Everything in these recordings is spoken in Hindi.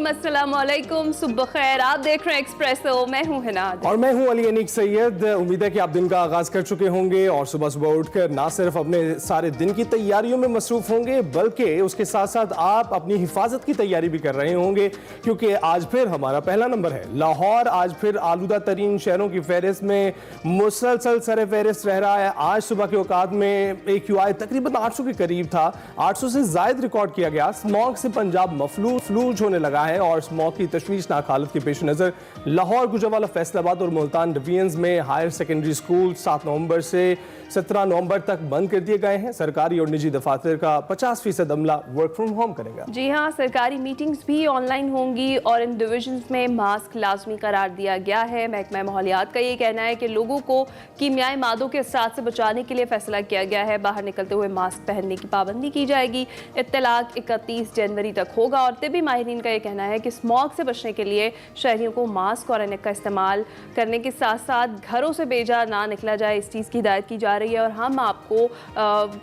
नाज़रीन अस्सलाम वालेकुम, सुबह खैर। आप देख रहे हैं एक्सप्रेसो, मैं हूं हिनाद और मैं हूं अली अनीक सैयद। उम्मीद है कि आप दिन का आगाज कर चुके होंगे और सुबह सुबह उठकर ना सिर्फ अपने सारे दिन की तैयारियों में मसरूफ होंगे बल्कि उसके साथ साथ आप अपनी हिफाजत की तैयारी भी कर रहे होंगे, क्योंकि आज फिर हमारा पहला नंबर है। लाहौर आज फिर आलूदा तरीन शहरों की फहरिस्त में मुसलसल सर फहरिस्त रह रहा है। आज सुबह के औकात में AQI तकरीबन 800 के करीब था, 800 से जायद रिकॉर्ड किया गया। स्मॉग से पंजाब मफलूज होने लगा है और स्मॉग की तशवीशनाक हालत के पेश नज़र लाहौर, गुजरांवाला, फैसलाबाद और मुल्तान डिवीजन्स में हायर सेकेंडरी स्कूल 7 नवंबर से 17 नवंबर तक बंद कर दिए गए हैं। सरकारी और निजी दफातर का 50% अमला वर्क फ्रॉम होम करेगा। जी हाँ, सरकारी मीटिंग्स भी ऑनलाइन होंगी और इन डिविजन्स में मास्क लाजमी करार दिया गया है। महकमा माहौलियात का ये कहना है कि लोगों को कीमियाई मादों के साथ से बचाने के लिए फैसला किया गया है। बाहर निकलते हुए मास्क पहनने की पाबंदी की जाएगी। इत्तलाक 31 जनवरी तक होगा और तिब्बी माहिरीन का ये कहना है कि स्मॉग से बचने के लिए शहरियों को मास्क और ऐनक का इस्तेमाल करने के साथ साथ घरों से बेजा ना निकला जाए, इस चीज़ की हिदायत की जा रही है। और हम आपको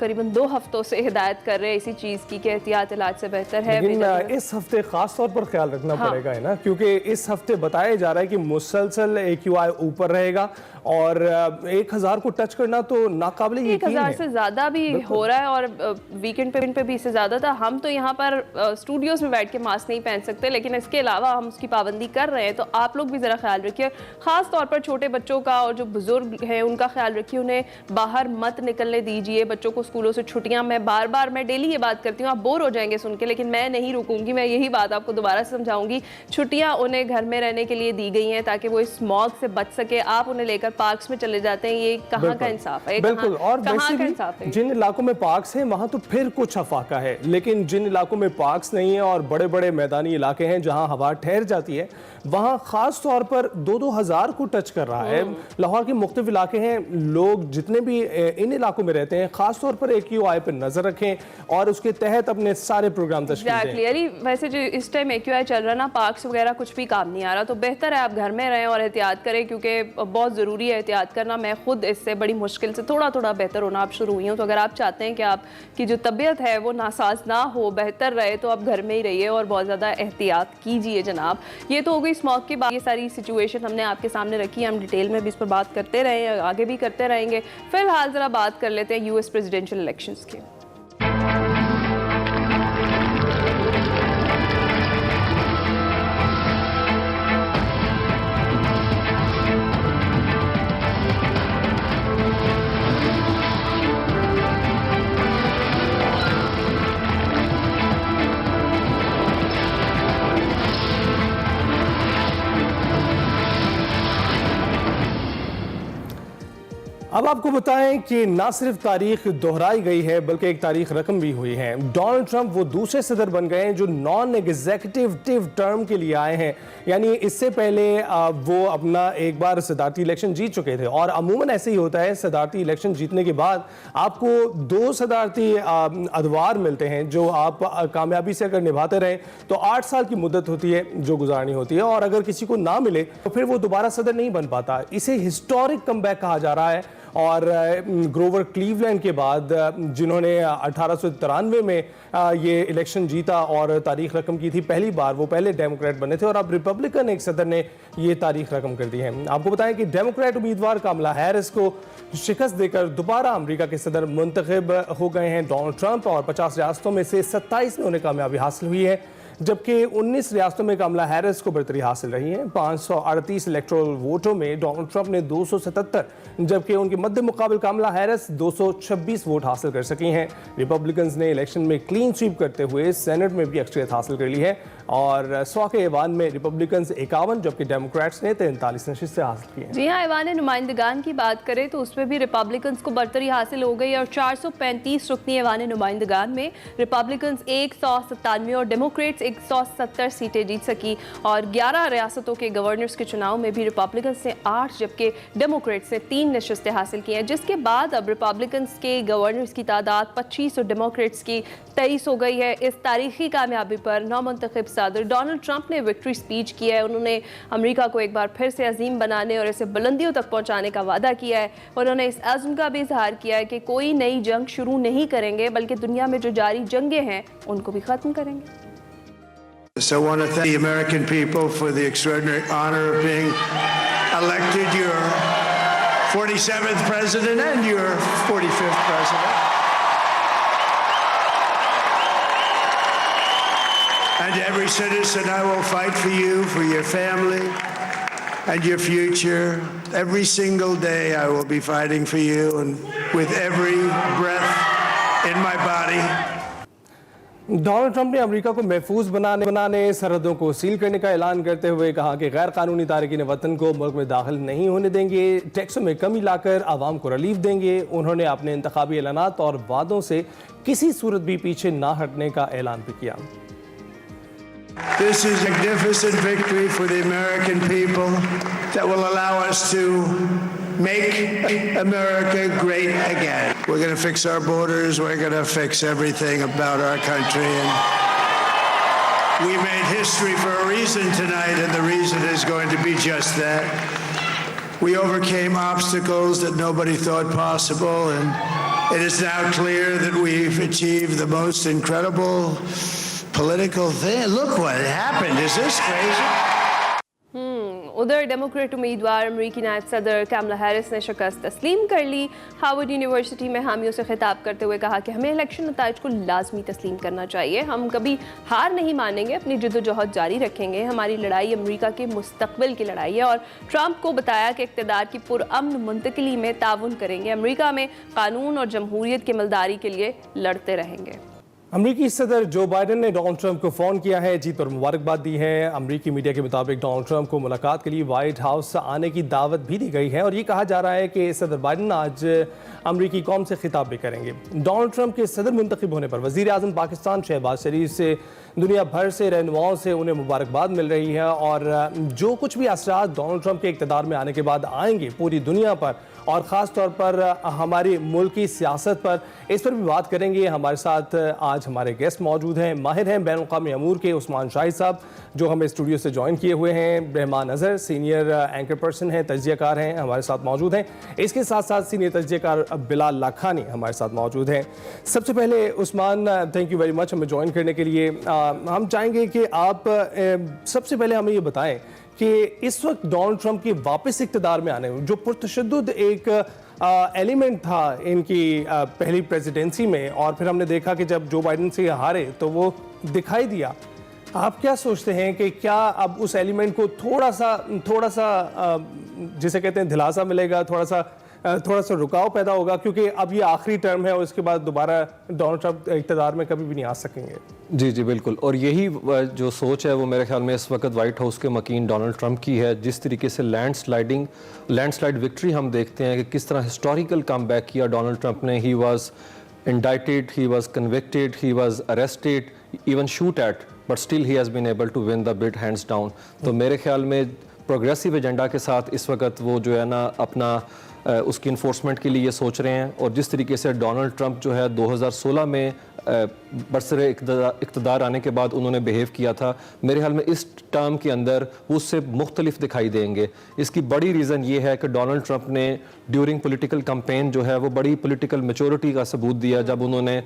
करीबन 2 हफ्तों से हिदायत कर रहे हैं इसी चीज़ की कि एहतियात इलाज से बेहतर है। लेकिन इस हफ्ते खास तौर पर ख्याल रखना पड़ेगा है ना, क्योंकि इस हफ्ते बताया जा रहा है कि मुसलसल AQI ऊपर रहेगा और 1000 को टच करना तो नाकाबिले यकीन है। 1000 से ज़्यादा भी हो रहा है और वीकेंड पे भी इससे ज़्यादा था। हम तो यहाँ पर स्टूडियोज़ में बैठ के मास्क नहीं पहन सकते, लेकिन इसके अलावा हम उसकी पाबंदी कर रहे हैं। तो आप लोग भी ज़रा ख्याल रखिए, ख़ास तौर पर छोटे बच्चों का और जो बुजुर्ग हैं उनका ख्याल रखिए। उन्हें बाहर मत निकलने दीजिए। बच्चों को स्कूलों से छुट्टियाँ, मैं डेली ये बात करती हूँ, आप बोर हो जाएंगे सुन के, लेकिन मैं नहीं रुकूंगी। मैं यही बात आपको दोबारा से समझाऊंगी। छुट्टियाँ उन्हें घर में रहने के लिए दी गई हैं ताकि वो इस स्मॉग से बच सके। आप उन्हें लेकर पार्क्स में चले जाते हैं, ये कहाँ का इंसाफ है? बिल्कुल। और वैसे भी जिन इलाकों में पार्क्स हैं वहां तो फिर कुछ अफाका है, लेकिन जिन इलाकों में पार्क्स नहीं है और बड़े बड़े मैदानी इलाके हैं जहां हवा ठहर जाती है, वहां खास तौर पर 2-2 हज़ार को टच कर रहा है। लाहौर के मुख्तलिफ इलाके हैं, लोग जितने भी इन इलाकों में रहते हैं खास तौर पर AQI पर नजर रखें और उसके तहत अपने सारे प्रोग्राम तशकील दें। वैसे जो इस टाइम AQI चल रहा है ना, पार्क्स वगैरह कुछ भी काम नहीं आ रहा, तो बेहतर है आप घर में रहें और एहतियात करें, क्योंकि बहुत ज़रूरी है एहतियात करना। मैं खुद इससे बड़ी मुश्किल से थोड़ा थोड़ा बेहतर होना आप शुरू हुई हूँ। तो अगर आप चाहते हैं कि आपकी जो तबीयत है वो नासाज ना हो, बेहतर रहे, तो आप घर में ही रहिए और बहुत ज़्यादा एहतियात कीजिए जनाब। ये तो हो गई स्मॉग की बात। ये सारी सिचुएशन हमने आपके सामने रखी है, हम डिटेल में भी इस पर बात करते रहे, आगे भी करते रहेंगे। फिलहाल ज़रा बात कर लेते हैं US प्रेसिडेंशियल इलेक्शंस की। अब आपको बताएं कि ना सिर्फ तारीख दोहराई गई है बल्कि एक तारीख रकम भी हुई है। डोनाल्ड ट्रंप वो दूसरे सदर बन गए हैं जो नॉन एग्जीक्यूटिव टर्म के लिए आए हैं, यानी इससे पहले वो अपना एक बार सदारती इलेक्शन जीत चुके थे। और अमूमन ऐसे ही होता है, सदारती इलेक्शन जीतने के बाद आपको 2 सदारती अदवार मिलते हैं जो आप कामयाबी से अगर निभाते रहें तो 8 साल की मुद्दत होती है जो गुजारनी होती है, और अगर किसी को ना मिले तो फिर वो दोबारा सदर नहीं बन पाता। इसे हिस्टोरिक कमबैक कहा जा रहा है। और ग्रोवर क्लीवलैंड के बाद जिन्होंने 1893 में ये इलेक्शन जीता और तारीख रकम की थी पहली बार, वो पहले डेमोक्रेट बने थे और अब रिपब्लिकन एक सदर ने ये तारीख रकम कर दी है। आपको बताएं कि डेमोक्रेट उम्मीदवार कमला हैरिस को शिकस्त देकर दोबारा अमेरिका के सदर मुंतखब हो गए हैं डोनाल्ड ट्रंप, और 50 रियासतों में से 27 में उन्हें कामयाबी हासिल हुई है, जबकि 19 रियासतों में कमला हैरिस को बढ़तरी हासिल रही है। 538 इलेक्टोरल वोटों में डोनाल्ड ट्रंप ने 277, जबकि उनके मध्य मुकाबल कमला हैरिस 226 वोट हासिल कर सकी हैं। रिपब्लिकन्स ने इलेक्शन में क्लीन स्वीप करते हुए सेनेट में भी अक्सरियत हासिल कर ली है और 100 के ऐवान में रिपब्लिकन्स 51 जबकि डेमोक्रेट्स ने 43 नशिस्तें हासिल की हैं। जी हाँ, ऐवान नुमाइंदगान की बात करें तो उसमें भी रिपब्लिकन्स को बढ़तरी हासिल हो गई और 435 रुकनी ऐवान नुमाइंदगान में रिपब्लिकन्स 197 और डेमोक्रेट्स 170 सीटें जीत सकी। और 11 रियासतों के गवर्नर्स के चुनाव में भी रिपब्लिकन्स ने 8 जबकि डेमोक्रेट्स ने 3 नशिस्तें हासिल की हैं, जिसके बाद अब रिपब्लिकन्स के गवर्नर्स की तादाद 25 और डेमोक्रेट्स की 23 हो गई है। इस तारीखी कामयाबी पर नौमुंतखब सदर डोनाल्ड ट्रंप ने विक्ट्री स्पीच किया है। उन्होंने अमेरिका को एक बार फिर से अजीम बनाने और इसे बुलंदियों तक पहुंचाने का वादा किया है। उन्होंने इस अज़्म का भी इजहार किया है कि कोई नई जंग शुरू नहीं करेंगे, बल्कि दुनिया में जो जारी जंगें हैं उनको भी ख़त्म करेंगे। So I want to thank the American people for the extraordinary honor of being elected your 47th president and your 45th president. And every citizen, I will fight for you, for your family, and your future. Every single day I will be fighting for you, and with every breath in my body. Donald Trump ने अमेरिका को महफूज बनाने सरहदों को सील करने का ऐलान करते हुए कहा कि गैर कानूनी तारकीन वतन को मुल्क में दाखिल नहीं होने देंगे, टैक्सों में कमी लाकर आवाम को रिलीफ देंगे। उन्होंने अपने इंतखाबी ऐलानात और वादों से किसी सूरत भी पीछे ना हटने का ऐलान भी किया। This is a magnificent victory for the American people that will allow us to make America great again. We're going to fix our borders. We're going to fix everything about our country. And we made history for a reason tonight, and the reason is going to be just that. We overcame obstacles that nobody thought possible, and it is now clear that we've achieved the most incredible political thing. Look what happened. Is this crazy? उधर डेमोक्रेट उम्मीदवार अमेरिकी नायब सदर कैमला हैरिस ने शिकस्त तस्लीम कर ली। हार्वर्ड यूनिवर्सिटी में हामियों से खिताब करते हुए कहा कि हमें इलेक्शन नताइज को लाजमी तस्लीम करना चाहिए। हम कभी हार नहीं मानेंगे, अपनी जद्दोजहद जारी रखेंगे। हमारी लड़ाई अमेरिका के मुस्तकबिल की लड़ाई है। और ट्रंप को बताया कि इक़्तिदार की पुरअमन मुंतकिली में ताउन करेंगे, अमेरिका में कानून और जमहूरियत की मलदारी के लिए लड़ते रहेंगे। अमरीकी सदर जो बाइडन ने डोनाल्ड ट्रंप को फ़ोन किया है, जीत पर मुबारकबाद दी है। अमरीकी मीडिया के मुताबिक डोनाल्ड ट्रंप को मुलाकात के लिए व्हाइट हाउस आने की दावत भी दी गई है और ये कहा जा रहा है कि सदर बाइडन आज अमरीकी कौम से खिताब भी करेंगे। डोनाल्ड ट्रंप के सदर मुंतखब होने पर वज़ीर आज़म पाकिस्तान शहबाज शरीफ से दुनिया भर से रहनुमाओं से उन्हें मुबारकबाद मिल रही है और जो कुछ भी असरात डोनाल्ड ट्रंप के इक़्तिदार में आने के बाद आएंगे पूरी दुनिया पर और ख़ास तौर पर हमारी मुल्क की सियासत पर, इस पर भी बात करेंगे। हमारे साथ आज हमारे गेस्ट मौजूद हैं, माहिर हैं बैनुल-अक़वामी अमूर के उस्मान शाहिद साहब जो हमें स्टूडियो से ज्वाइन किए हुए हैं। Rahman Azhar senior anchor person हैं, तज्ज़ियाकार हैं, हमारे साथ मौजूद हैं। इसके साथ साथ सीनियर तज्ज़ियाकार बिलाल लाखानी हमारे साथ मौजूद हैं। सबसे पहले Usman, thank you very much हमें ज्वाइन करने के लिए। हम चाहेंगे कि आप सबसे पहले हमें ये बताएं कि इस वक्त डोनाल्ड ट्रंप के वापस इक़्तिदार में आने जो पुरतशद्दुद एक एलिमेंट था इनकी पहली प्रेसिडेंसी में और फिर हमने देखा कि जब जो बाइडन से हारे तो वो दिखाई दिया। आप क्या सोचते हैं कि क्या अब उस एलिमेंट को थोड़ा सा जिसे कहते हैं दिलासा मिलेगा, थोड़ा सा रुकाव पैदा होगा, क्योंकि अब ये आखिरी टर्म है और इसके बाद दोबारा डोनाल्ड ट्रंप इक़्तिदार में कभी भी नहीं आ सकेंगे। जी जी बिल्कुल, और यही जो सोच है वो मेरे ख्याल में इस वक्त वाइट हाउस के मकीन डोनाल्ड ट्रंप की है। जिस तरीके से लैंडस्लाइड विक्ट्री हम देखते हैं कि किस तरह हिस्टोरिकल कम बैक किया डोनाल्ड ट्रंप ने। He was indicted, he was convicted, he was arrested, even shot at, but still he has been able to win the bid hands down. तो मेरे ख्याल में प्रोग्रेसिव एजेंडा के साथ इस वक्त वो जो है ना अपना उसकी इन्फोर्समेंट के लिए ये सोच रहे हैं। और जिस तरीके से डोनाल्ड ट्रंप जो है 2016 में बरसरे इक़्तिदार आने के बाद उन्होंने बिहेव किया था, मेरे ख्याल में इस टर्म के अंदर उससे मुख्तलिफ दिखाई देंगे। इसकी बड़ी रीज़न ये है कि डोनाल्ड ट्रंप ने ड्यूरिंग पॉलिटिकल कैंपेन जो है वो बड़ी पॉलिटिकल मैच्योरिटी का सबूत दिया जब उन्होंने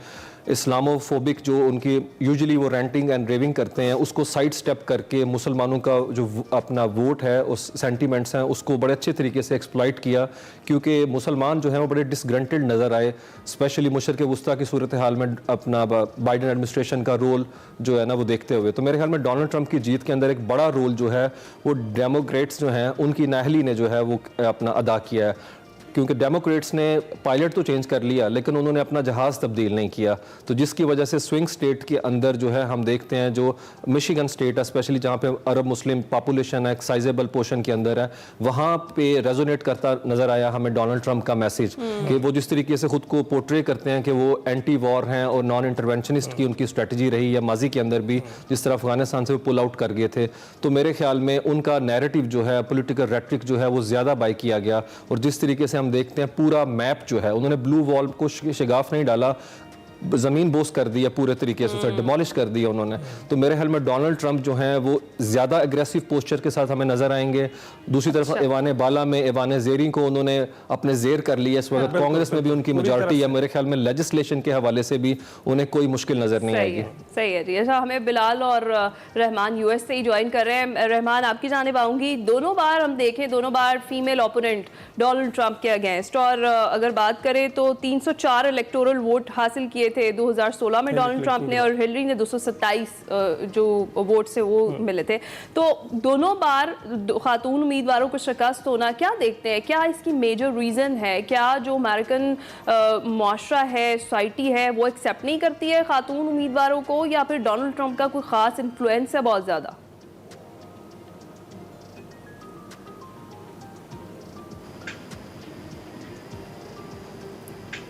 इस्लामोफोबिक जो उनकी यूजुअली वो रेंटिंग एंड रेविंग करते हैं उसको साइड स्टेप करके मुसलमानों का जो अपना वोट है, उस सेंटीमेंट्स हैं, उसको बड़े अच्छे तरीके से एक्सप्लॉइट किया, क्योंकि मुसलमान जो हैं वो बड़े डिसग्रंटेड नज़र आए, स्पेशली मुशर्क़-ए-वुस्ता की सूरत हाल में अपना बाइडन एडमिनिस्ट्रेशन का रोल जो है ना वो देखते हुए। तो मेरे ख्याल में डोनाल्ड ट्रंप की जीत के अंदर एक बड़ा रोल जो है वो डेमोक्रेट्स जो हैं उनकी नाहली ने जो है वो अपना अदा किया है, क्योंकि डेमोक्रेट्स ने पायलट तो चेंज कर लिया लेकिन उन्होंने अपना जहाज़ तब्दील नहीं किया। तो जिसकी वजह से स्विंग स्टेट के अंदर जो है हम देखते हैं जो मिशिगन स्टेट है, स्पेशली जहाँ पे अरब मुस्लिम पॉपुलेशन है, एक साइजेबल पोर्शन के अंदर है, वहाँ पे रेजोनेट करता नज़र आया हमें डोनाल्ड ट्रंप का मैसेज कि वो जिस तरीके से खुद को पोर्ट्रे करते हैं कि वो एंटी वॉर हैं और नॉन इंटरवेंशनिस्ट की उनकी स्ट्रेटजी रही है माजी के अंदर भी, जिस तरह अफगानिस्तान से वो पुल आउट कर गए थे। तो मेरे ख्याल में उनका नैरेटिव जो है, पॉलिटिकल रेटरिक जो है वो ज़्यादा बाई किया गया। और जिस तरीके से हम देखते हैं पूरा मैप जो है, उन्होंने ब्लू वॉल को शिगाफ नहीं डाला, ज़मीन बोस कर दी है पूरे तरीके से, उसे डिमोलिश कर दिया उन्होंने। तो मेरे ख्याल में डोनाल्ड ट्रंप जो हैं वो ज़्यादा एग्रेसिव पोस्चर के साथ हमें नजर आएंगे। दूसरी तरफ ईवान बाला में ईवान ज़ेरी को उन्होंने अपने जेर कर लिया इस वक्त, कांग्रेस में भी उनकी मेजॉरिटी है, मेरे ख्याल में लेजिस्लेशन के हवाले से भी उन्हें कोई मुश्किल नजर नहीं आएगी। सही है जी। अच्छा, हमें बिलाल और रहमान यूएस से ही ज्वाइन कर रहे हैं। रहमान, आपकी जानिब आऊंगी। दोनों बार हम देखें, दोनों बार फीमेल ओपोनेंट डोनाल्ड ट्रंप के अगेंस्ट, और अगर बात करें तो 304 इलेक्टोरल वोट हासिल किए थे 2016 में डोनाल्ड ट्रंप ने, और हिलरी ने 227 जो वोट से वो मिले थे। तो दोनों बार खातून उम्मीदवारों को शिकस्त होना, क्या देखते हैं, क्या इसकी मेजर रीज़न है? क्या जो अमेरिकन मुआशरा है, सोसाइटी है, वो एक्सेप्ट नहीं करती है खातून उम्मीदवारों को, या फिर डोनाल्ड ट्रंप का कोई ख़ास इन्फ्लुएंस है बहुत ज़्यादा?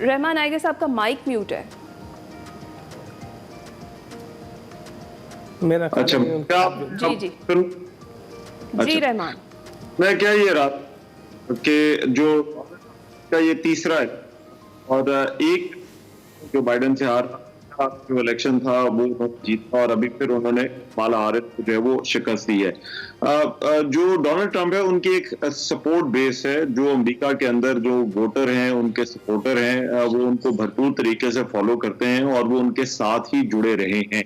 रहमान, आई गेस आपका माइक म्यूट है। मेरा अच्छा, जी जी जी रहमान। मैं क्या ये रहा कि जो का ये तीसरा है, और एक जो बाइडेन से हार जो इलेक्शन था वो जीता, और अभी फिर उन्होंने कमाला हारिस को जो है वो शिकस्त दी है। जो डोनाल्ड ट्रंप है उनकी एक सपोर्ट बेस है, जो अमेरिका के अंदर जो वोटर हैं, उनके सपोर्टर हैं, वो उनको भरपूर तरीके से फॉलो करते हैं और वो उनके साथ ही जुड़े रहे हैं।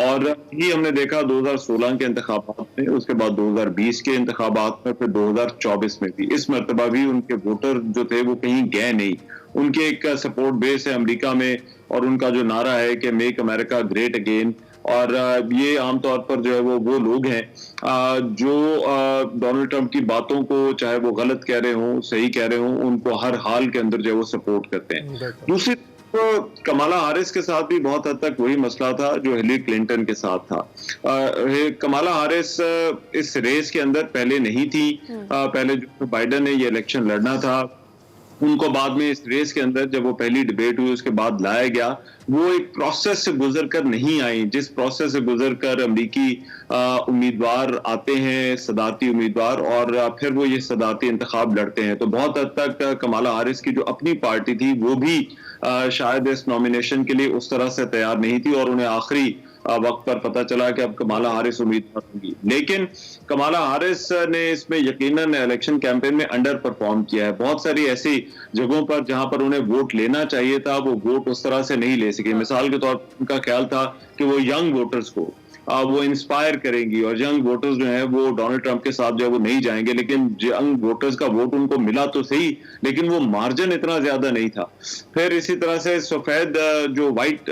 और ये हमने देखा 2016 के इंतखाबात में, उसके बाद 2020 के इंतखाबात में, फिर 2024 में भी। इस मरतबा भी उनके वोटर जो थे वो कहीं गए नहीं। उनके एक सपोर्ट बेस है अमेरिका में, और उनका जो नारा है कि मेक अमेरिका ग्रेट अगेन, और ये आमतौर पर जो है वो लोग हैं जो डोनाल्ड ट्रंप की बातों को, चाहे वो गलत कह रहे हों, सही कह रहे हों, उनको हर हाल के अंदर जो है वो सपोर्ट करते हैं। दूसरी तो कमाला हारिस के साथ भी बहुत हद तक वही मसला था जो हिलरी क्लिंटन के साथ था। कमाला हारिस इस रेस के अंदर पहले नहीं थी। पहले जो बाइडेन ने ये इलेक्शन लड़ना था, उनको बाद में इस रेस के अंदर जब वो पहली डिबेट हुई उसके बाद लाया गया, वो एक प्रोसेस से गुजर कर नहीं आई, जिस प्रोसेस से गुजर कर अमरीकी उम्मीदवार आते हैं, सदारती उम्मीदवार, और फिर वो ये सदारती इंतखाब लड़ते हैं। तो बहुत हद तक कमाला हारिस की जो अपनी पार्टी थी वो भी शायद इस नॉमिनेशन के लिए उस तरह से तैयार नहीं थी, और उन्हें आखिरी वक्त पर पता चला कि अब कमाला हारिस उम्मीदवार होंगी। लेकिन कमाला हारिस ने इसमें यकीनन इलेक्शन कैंपेन में अंडर परफॉर्म किया है। बहुत सारी ऐसी जगहों पर जहां पर उन्हें वोट लेना चाहिए था, वो वोट उस तरह से नहीं ले सके। मिसाल के तौर पर उनका ख्याल था कि वो यंग वोटर्स को वो इंस्पायर करेंगी, और यंग वोटर्स जो हैं वो डोनाल्ड ट्रंप के साथ जो है वो नहीं जाएंगे। लेकिन यंग वोटर्स का वोट उनको मिला तो सही, लेकिन वो मार्जिन इतना ज्यादा नहीं था। फिर इसी तरह से सफेद जो व्हाइट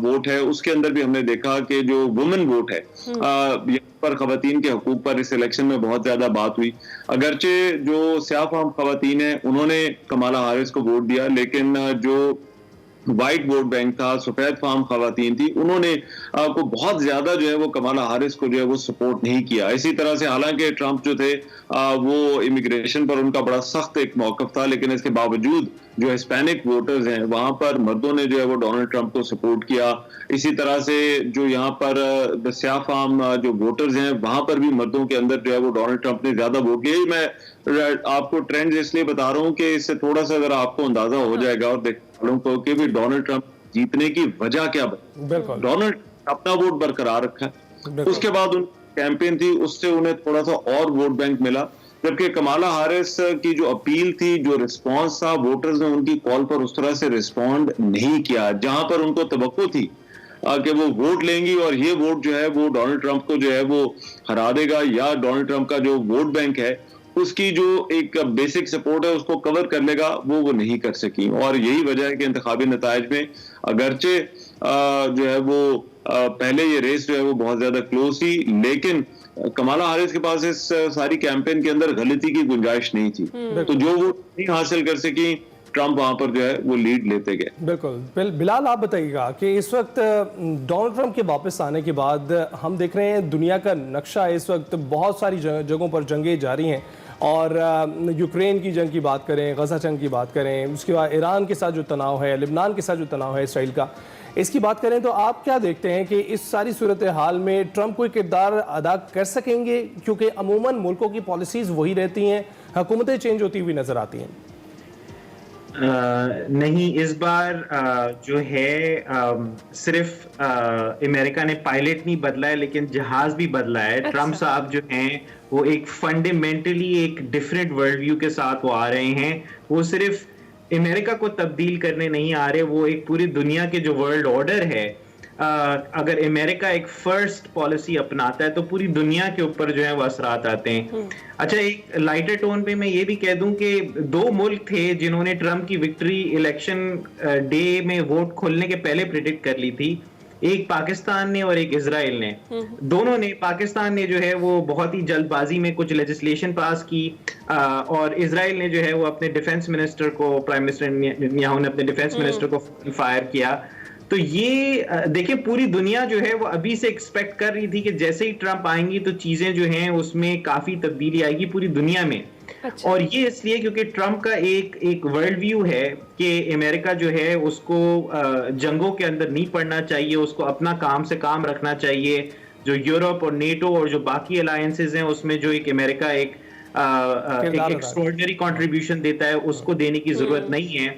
वोट है उसके अंदर भी हमने देखा कि जो वुमेन वोट है, यहाँ पर खवातीन के हकूक पर इस इलेक्शन में बहुत ज्यादा बात हुई। अगरचे जो स्याह-फाहम खवातीन है उन्होंने कमाला हारिस को वोट दिया, लेकिन जो व्हाइट वोट बैंक था, सफेद फार्म खवातीन थी, उन्होंने को बहुत ज्यादा जो है वो कमाला हारिस को जो है वो सपोर्ट नहीं किया। इसी तरह से हालांकि ट्रंप जो थे वो इमिग्रेशन पर उनका बड़ा सख्त एक मौकफ था, लेकिन इसके बावजूद जो हिस्पैनिक वोटर्स हैं वहां पर मर्दों ने जो है वो डोनाल्ड ट्रंप को सपोर्ट किया। इसी तरह से जो यहाँ पर स्याह फार्म जो वोटर्स हैं वहां पर भी मर्दों के अंदर जो है वो डोनाल्ड ट्रंप ने ज्यादा वोट लिया। मैं आपको ट्रेंड इसलिए बता रहा हूँ कि इससे थोड़ा सा अगर आपको अंदाजा हो जाएगा और देख को कि भी डोनाल्ड ट्रंप जीतने की वजह क्या बनी। डोनाल्ड अपना वोट बरकरार रखा है, उसके बाद उन कैंपेन थी उससे उन्हें थोड़ा सा और वोट बैंक मिला, जबकि कमाला हारिस की जो अपील थी, जो रिस्पांस था, वोटर्स ने उनकी कॉल पर उस तरह से रिस्पॉन्ड नहीं किया। जहां पर उनको तवक्को थी कि वो वोट लेंगी और ये वोट जो है वो डोनाल्ड ट्रंप को जो है वो हरा देगा, या डोनाल्ड ट्रंप का जो वोट बैंक है उसकी जो एक बेसिक सपोर्ट है उसको कवर कर लेगा, वो नहीं कर सकी। और यही वजह है कि इंतखाबी नतायज में अगरचे जो है वो पहले ये रेस जो है वो बहुत ज्यादा क्लोज थी, लेकिन कमाला हारिस के पास इस सारी कैंपेन के अंदर गलती की गुंजाइश नहीं थी, तो जो वो नहीं हासिल कर सकी, ट्रंप वहां पर जो है वो लीड लेते गए। बिल्कुल। बिलाल, आप बताइएगा कि इस वक्त डोनाल्ड ट्रंप के वापस आने के बाद हम देख रहे हैं दुनिया का नक्शा इस वक्त बहुत सारी जगहों पर जंगें जारी हैं, और यूक्रेन की जंग की बात करें, गजा जंग की बात करें, उसके बाद ईरान के साथ जो तनाव है, लिबनान के साथ जो तनाव है इसराइल का, इसकी बात करें तो आप क्या देखते हैं कि इस सारी सूरत हाल में ट्रंप कोई किरदार अदा कर सकेंगे? क्योंकि अमूमन मुल्कों की पॉलिसीज़ वही रहती हैं, हुकूमतें चेंज होती हुई नज़र आती हैं। नहीं, इस बार जो है सिर्फ अमेरिका ने पायलट नहीं बदला है लेकिन जहाज भी बदला है। ट्रम्प साहब जो हैं वो एक फंडामेंटली एक डिफरेंट वर्ल्ड व्यू के साथ वो आ रहे हैं। वो सिर्फ अमेरिका को तब्दील करने नहीं आ रहे, वो एक पूरी दुनिया के जो वर्ल्ड ऑर्डर है, अगर अमेरिका एक फर्स्ट पॉलिसी अपनाता है तो पूरी दुनिया के ऊपर जो है वो असरात आते हैं। अच्छा, एक लाइटर टोन पे मैं ये भी कह दूं कि 2 मुल्क थे जिन्होंने ट्रम्प की विक्ट्री इलेक्शन डे में वोट खोलने के पहले प्रेडिक्ट कर ली थी, एक पाकिस्तान ने और एक इजराइल ने। दोनों ने, पाकिस्तान ने जो है वो बहुत ही जल्दबाजी में कुछ लेजिस्लेशन पास की और इजराइल ने जो है वो अपने डिफेंस मिनिस्टर को, प्राइम मिनिस्टर नेतन्याहू ने अपने डिफेंस मिनिस्टर को फायर किया। तो ये देखिए, पूरी दुनिया जो है वो अभी से एक्सपेक्ट कर रही थी कि जैसे ही ट्रम्प आएंगी तो चीजें जो हैं उसमें काफी तब्दीली आएगी पूरी दुनिया में। अच्छा। और ये इसलिए क्योंकि ट्रम्प का एक वर्ल्ड व्यू है कि अमेरिका जो है उसको जंगों के अंदर नहीं पड़ना चाहिए, उसको अपना काम से काम रखना चाहिए। जो यूरोप और नेटो और जो बाकी अलायंसेज हैं उसमें जो एक अमेरिका एक एक्स्ट्राऑर्डिनरी कंट्रीब्यूशन देता है उसको देने की जरूरत नहीं है।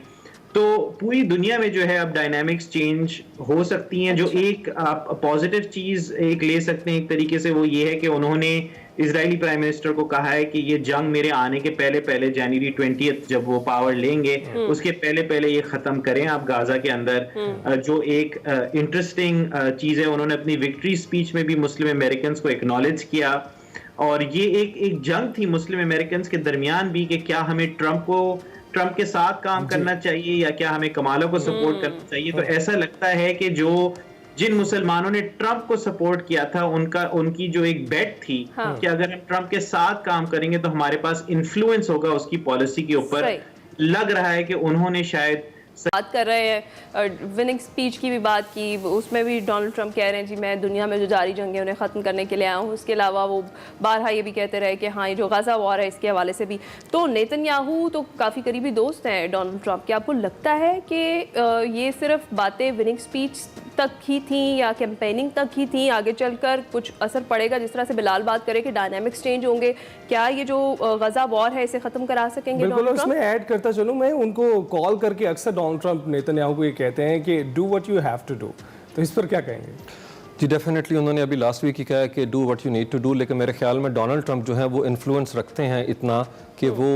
तो पूरी दुनिया में जो है अब डायनामिक्स चेंज हो सकती हैं। जो एक आप पॉजिटिव चीज एक ले सकते हैं एक तरीके से, वो ये है कि उन्होंने इजरायली प्राइम मिनिस्टर को कहा है कि ये जंग मेरे आने के पहले जनवरी 20 जब वो पावर लेंगे उसके पहले ये खत्म करें आप गाजा के अंदर। जो एक इंटरेस्टिंग चीज है, उन्होंने अपनी विक्ट्री स्पीच में भी मुस्लिम अमेरिकन को एक्नॉलेज किया और ये एक जंग थी मुस्लिम अमेरिकन के दरमियान भी कि क्या हमें ट्रम्प के साथ काम करना चाहिए या क्या हमें कमाला को सपोर्ट करना चाहिए। तो ऐसा लगता है कि जिन मुसलमानों ने ट्रम्प को सपोर्ट किया था उनकी जो एक बेट थी कि अगर हम ट्रम्प के साथ काम करेंगे तो हमारे पास इन्फ्लुएंस होगा उसकी पॉलिसी के ऊपर। लग रहा है कि उन्होंने शायद बात कर रहे हैं, विनिंग स्पीच की भी बात की, उसमें भी डोनाल्ड ट्रम्प कह रहे हैं जी मैं दुनिया में जो जारी जंग है उन्हें ख़त्म करने के लिए आया हूँ। उसके अलावा वो बारहा ये भी कहते रहे कि हाँ ये जो गाज़ा वॉर है इसके हवाले से भी। तो नेतन्याहू तो काफ़ी करीबी दोस्त हैं डोनाल्ड ट्रम्प के। आपको लगता है कि ये सिर्फ बातें विनिंग स्पीच तक ही थी या कैंपेनिंग तक ही थी, आगे चलकर कुछ असर पड़ेगा? जिस तरह से बिलाल बात करे कि डायनामिक्स चेंज होंगे, क्या ये जो गाज़ा वॉर है इसे ख़त्म करा सकेंगे? बिल्कुल, उसमें ऐड करता चलूँ मैं, उनको कॉल करके अक्सर डोनाल्ड ट्रम्प नेतन्याहू को ये कहते हैं कि do what you have to do, तो इस पर क्या कहेंगे? जी डेफिनेटली, उन्होंने अभी लास्ट वीक ही कहा है कि do what you need to do, लेकिन मेरे ख्याल में डोनाल्ड ट्रम्प जो है वो इन्फ्लुएंस रखते हैं इतना कि वो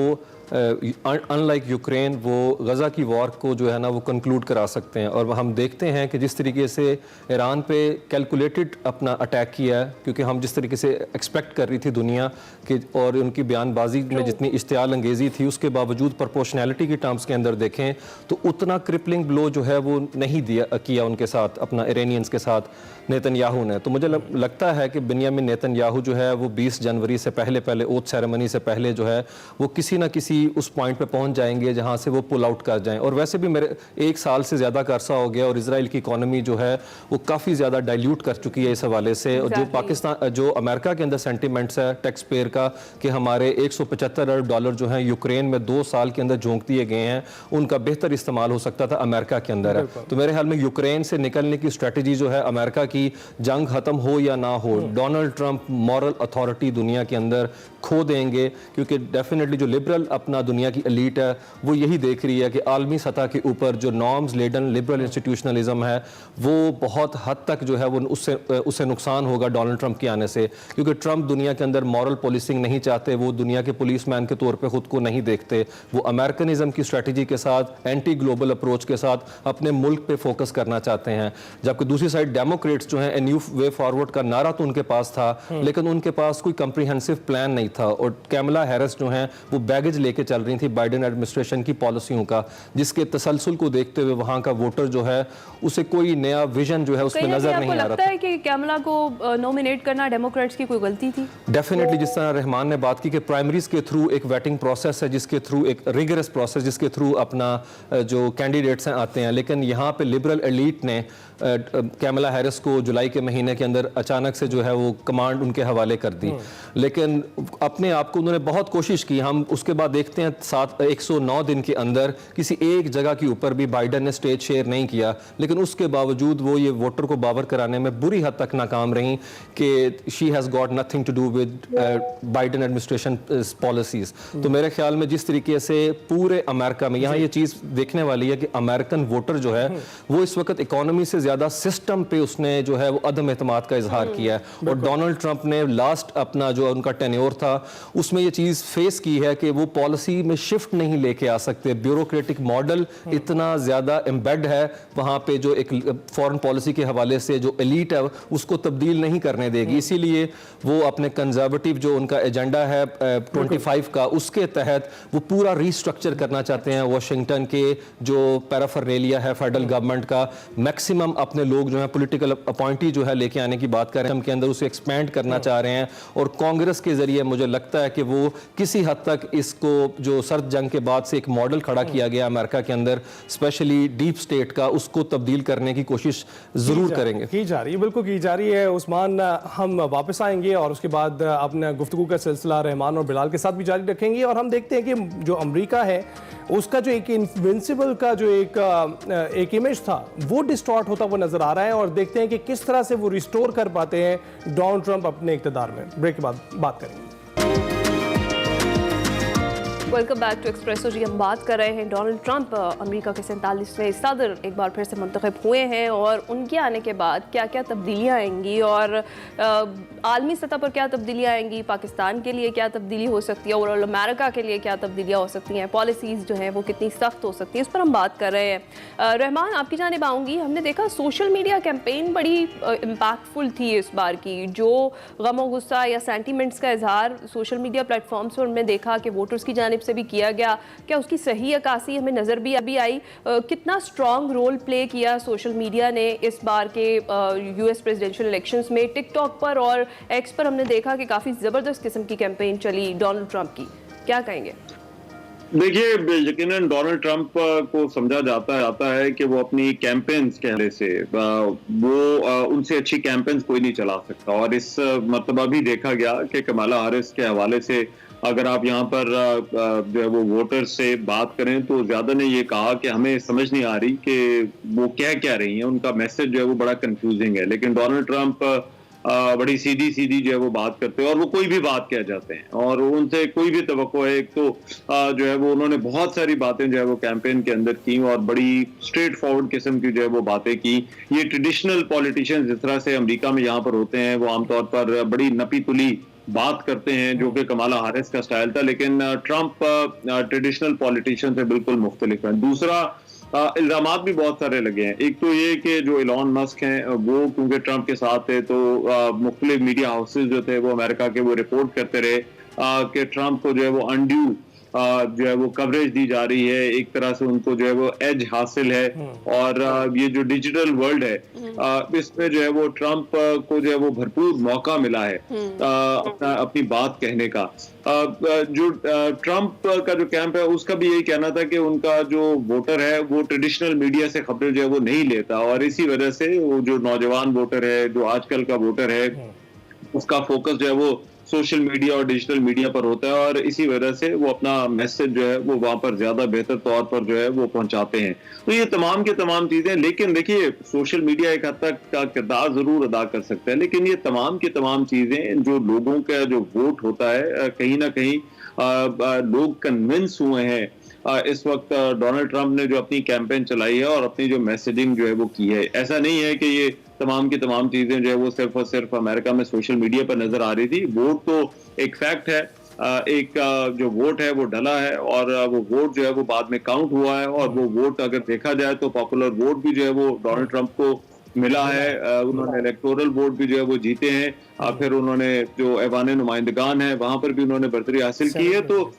अनलाइक यूक्रेन वो गज़ा की वॉर को जो है ना वो कंक्लूड करा सकते हैं। और हम देखते हैं कि जिस तरीके से ईरान पे कैलकुलेटेड अपना अटैक किया है, क्योंकि हम जिस तरीके से एक्सपेक्ट कर रही थी दुनिया कि, और उनकी बयानबाजी में जितनी इश्तियाल अंगेज़ी थी उसके बावजूद प्रोपोर्शनैलिटी की टर्म्स के अंदर देखें तो उतना क्रिपलिंग ब्लो जो है वो नहीं किया उनके साथ, अपना इरानियंस के साथ नेतन्याहू ने। तो मुझे लगता है कि बिन्यामिन नेतन्याहू जो है वो 20 जनवरी से पहले ओथ सेरेमनी से पहले जो है वो किसी ना किसी उस पॉइंट पे पहुंच जाएंगे जहां से वो पुल आउट कर जाएं। और वैसे भी मेरे 1 साल से ज़्यादा का अरसा हो गया और इजराइल की इकॉनमी जो है वो काफ़ी ज़्यादा डाइल्यूट कर चुकी है इस हवाले से। और जो पाकिस्तान, जो अमेरिका के अंदर सेंटिमेंट्स है टैक्स पेयर का कि हमारे $175 अरब जो हैं यूक्रेन में 2 साल के अंदर झोंक दिए गए हैं, उनका बेहतर इस्तेमाल हो सकता था अमेरिका के अंदर है। तो मेरे ख्याल में यूक्रेन से निकलने की स्ट्रेटजी जो है अमेरिका की, जंग खत्म हो या ना हो, डोनाल्ड ट्रंप मॉरल अथॉरिटी दुनिया के अंदर खो देंगे, क्योंकि डेफिनेटली जो लिबरल अपना दुनिया की एलीट है वो यही देख रही है कि आलमी सतह के ऊपर जो नॉर्म्स लेडन लिबरल इंस्टीट्यूशनलिज्म है वो बहुत हद तक जो है वो उससे नुकसान होगा डोनाल्ड ट्रंप के आने से। क्योंकि ट्रंप दुनिया के अंदर मॉरल पॉलिसिंग नहीं चाहते, वो दुनिया के पुलिसमैन के तौर पे खुद को नहीं देखते, वो अमेरिकनिज्म की स्ट्रेटजी के साथ, एंटी ग्लोबल अप्रोच के साथ अपने मुल्क पे फोकस करना चाहते हैं। जबकि दूसरी साइड डेमोक्रेट्स जो हैं, ए न्यू वे फॉरवर्ड का नारा तो उनके पास था, लेकिन उनके पास कोई कंप्रीहेंसिव प्लान नहीं था। और कैमला हैरिस जो हैं वो बैगेज लेके चल रही थी बाइडेन एडमिनिस्ट्रेशन की पॉलिसियों का, जिसके तसलसल को देखते हुए वहां का वोटर जो है उसे कोई नया विजन जो है उसमें नजर नहीं आ रहा था। लगता है कि कैमला को नॉमिनेट करना डेमोक्रेट्स की कोई गलती थी? डेफिनेटली, जिस तरह रहमान ने बात की कि प्राइमरीज के थ्रू एक वेटिंग प्रोसेस है, जिसके थ्रू एक रिगरस प्रोसेस जिसके थ्रू अपना जो कैंडिडेट्स हैं आते हैं, लेकिन यहाँ पे लिबरल एलीट ने कैमला हैरिस को जुलाई के महीने के अंदर अचानक से जो है वो कमांड उनके हवाले कर दी, लेकिन अपने आप को उन्होंने बहुत कोशिश की। हम उसके बाद देखते हैं 109 दिन के अंदर किसी एक जगह के ऊपर भी बाइडन ने स्टेज शेयर नहीं किया, लेकिन उसके बावजूद वो ये वोटर को बावर कराने में बुरी हद तक नाकाम रही कि she has got nothing to do with Biden administration policies. तो मेरे ख्याल में जिस तरीके से पूरे अमेरिका में, यहाँ ये चीज़ देखने वाली है कि अमेरिकन वोटर जो है वो इस वक्त इकोनॉमी से ज़्यादा सिस्टम पे उसने जो है वो अदम एतमाद का इजहार किया है। और डोनाल्ड ट्रंप ने लास्ट अपना जो उनका टेन्योर था उसमें ये चीज़ फेस की है कि वो पॉलिसी में शिफ्ट नहीं लेके आ सकते। ब्यूरोक्रेटिक मॉडल इतना ज़्यादा एम्बेड है वहाँ पे, जो एक फॉरेन पॉलिसी के हवाले से जो एलीट है उसको तब्दील नहीं करने देगी। इसीलिए वो अपने कंजर्वेटिव जो उनका एजेंडा है 25 का, उसके तहत वो पूरा रीस्ट्रक्चर करना चाहते हैं। वाशिंगटन के जो पैराफरनेलिया है फेडरल गवर्नमेंट का, मैक्सिमम अपने लोग जो है पॉलिटिकल अपॉइंटी जो है लेके आने की बात कर रहे हैं, हम के अंदर उसे एक्सपेंड करना चाह रहे हैं। और कांग्रेस के जरिए मुझे लगता है कि वो किसी हद तक इसको जो सर्द जंग के बाद से एक मॉडल खड़ा किया गया अमेरिका के अंदर, स्पेशली डीप स्टेट का, उसको तब्दील करने की कोशिश जरूर करेंगे। की जा रही है, बिल्कुल की जा रही है। उस्मान, हम वापस आएंगे और उसके बाद अपना गुफ्तगू का सिलसिला रहमान और बिलाल के साथ भी जारी रखेंगे। और हम देखते हैं कि जो अमेरिका है उसका जो एक इनविंसिबल का जो एक इमेज था वो डिस्टॉर्ट होता हुआ नजर आ रहा है। और देखते हैं कि किस तरह से वो रिस्टोर कर पाते हैं डोनाल्ड ट्रंप अपने इक़्तिदार में। ब्रेक के बाद बात करेंगे। वेलकम बैक टू एक्सप्रेसो जी। हम बात कर रहे हैं डोनाल्ड ट्रंप अमेरिका के 47वें सदर एक बार फिर से मुंतखब हुए हैं और उनके आने के बाद क्या क्या तब्दीलियाँ आएंगी और आलमी सतह पर क्या तब्दीलियाँ आएंगी, पाकिस्तान के लिए क्या तब्दीली हो सकती है और अमेरिका के लिए क्या तब्दीलियाँ हो सकती हैं, पॉलिसीज़ जो हैं वो कितनी सख्त हो सकती है, इस पर हम बात कर रहे हैं। रहमान, आपकी जानिब आऊँगी। हमने देखा सोशल मीडिया कैंपेन बड़ी इम्पैक्टफुल थी इस बार की, जो गम और गुस्सा या सेंटीमेंट्स का इजहार सोशल मीडिया प्लेटफॉर्म्स पर हमने देखा कि वोटर्स की जानिब से भी किया गया। क्या उसकी सही अक्कासी हमें नजर भी अभी आई? कितना स्ट्रॉन्ग रोल प्ले किया सोशल मीडिया ने इस बार के यूएस प्रेसिडेंशियल इलेक्शंस में? टिकटॉक पर और एक्स पर हमने देखा कि काफी जबरदस्त किस्म की कैंपेन चली डोनाल्ड ट्रंप की, क्या कहेंगे? देखिए, यकीनन डोनाल्ड ट्रंप को समझा जाता है कि वो अपनी कैंपेन्स के हवाले से वो उनसे अच्छी कैंपेन्स कोई नहीं चला सकता। और इस मर्तबा भी देखा गया कि कमाला हैरिस के हवाले से अगर आप यहाँ पर जो है वो वोटर से बात करें तो ज्यादा ने ये कहा कि हमें समझ नहीं आ रही कि वो क्या रही हैं, उनका मैसेज जो है वो बड़ा कंफ्यूजिंग है। लेकिन डोनाल्ड ट्रंप बड़ी सीधी जो है वो बात करते हैं और वो कोई भी बात कह जाते हैं और उनसे कोई भी तवक्को है। एक तो जो है वो उन्होंने बहुत सारी बातें जो है वो कैंपेन के अंदर की और बड़ी स्ट्रेट फॉरवर्ड किस्म की जो है वो बातें की। ये ट्रेडिशनल पॉलिटिशियंस जिस तरह से अमेरिका में यहाँ पर होते हैं वो आमतौर पर बड़ी नपी तुली बात करते हैं, जो कि कमाला हैरिस का स्टाइल था। लेकिन ट्रंप ट्रेडिशनल पॉलिटिशियन से बिल्कुल मुख्तलिफ है। दूसरा, इल्जामात भी बहुत सारे लगे हैं। एक तो ये कि जो इलॉन मस्क हैं वो क्योंकि ट्रंप के साथ थे तो मुख्तलिफ मीडिया हाउसेज जो थे वो अमेरिका के वो रिपोर्ट करते रहे कि ट्रंप को जो है वो अनड्यू जो है वो कवरेज दी जा रही है, एक तरह से उनको जो है वो एज हासिल है। और ये जो डिजिटल वर्ल्ड है इसमें जो है वो ट्रंप को जो है वो भरपूर मौका मिला है अपनी बात कहने का। जो ट्रंप का जो कैंप है उसका भी यही कहना था कि उनका जो वोटर है वो ट्रेडिशनल मीडिया से खबरें जो है वो नहीं लेता और इसी वजह से वो जो नौजवान वोटर है, जो आजकल का वोटर है, उसका फोकस जो है वो सोशल मीडिया और डिजिटल मीडिया पर होता है और इसी वजह से वो अपना मैसेज जो है वो वहां पर ज्यादा बेहतर तौर पर जो है वो पहुंचाते हैं। तो ये तमाम के तमाम चीजें, लेकिन देखिए सोशल मीडिया एक हद तक का किरदार जरूर अदा कर सकता है, लेकिन ये तमाम की तमाम चीजें जो लोगों का जो वोट होता है कहीं ना कहीं लोग कन्विंस हुए हैं इस वक्त डोनाल्ड ट्रंप ने जो अपनी कैंपेन चलाई है और अपनी जो मैसेजिंग जो है वो की है। ऐसा नहीं है कि ये तमाम की तमाम चीजें जो है वो सिर्फ और सिर्फ अमेरिका में सोशल मीडिया पर नजर आ रही थी। वोट तो एक फैक्ट है, एक जो वोट है वो डला है और वो वोट जो है वो बाद में काउंट हुआ है और वो वोट अगर देखा जाए तो पॉपुलर वोट भी जो है वो डोनाल्ड ट्रंप को मिला है। उन्होंने इलेक्टोरल वोट भी जो है वो जीते हैं। फिर उन्होंने जो ऐवान नुमाइंदगान है वहां पर भी उन्होंने बर्तरी हासिल की है। तो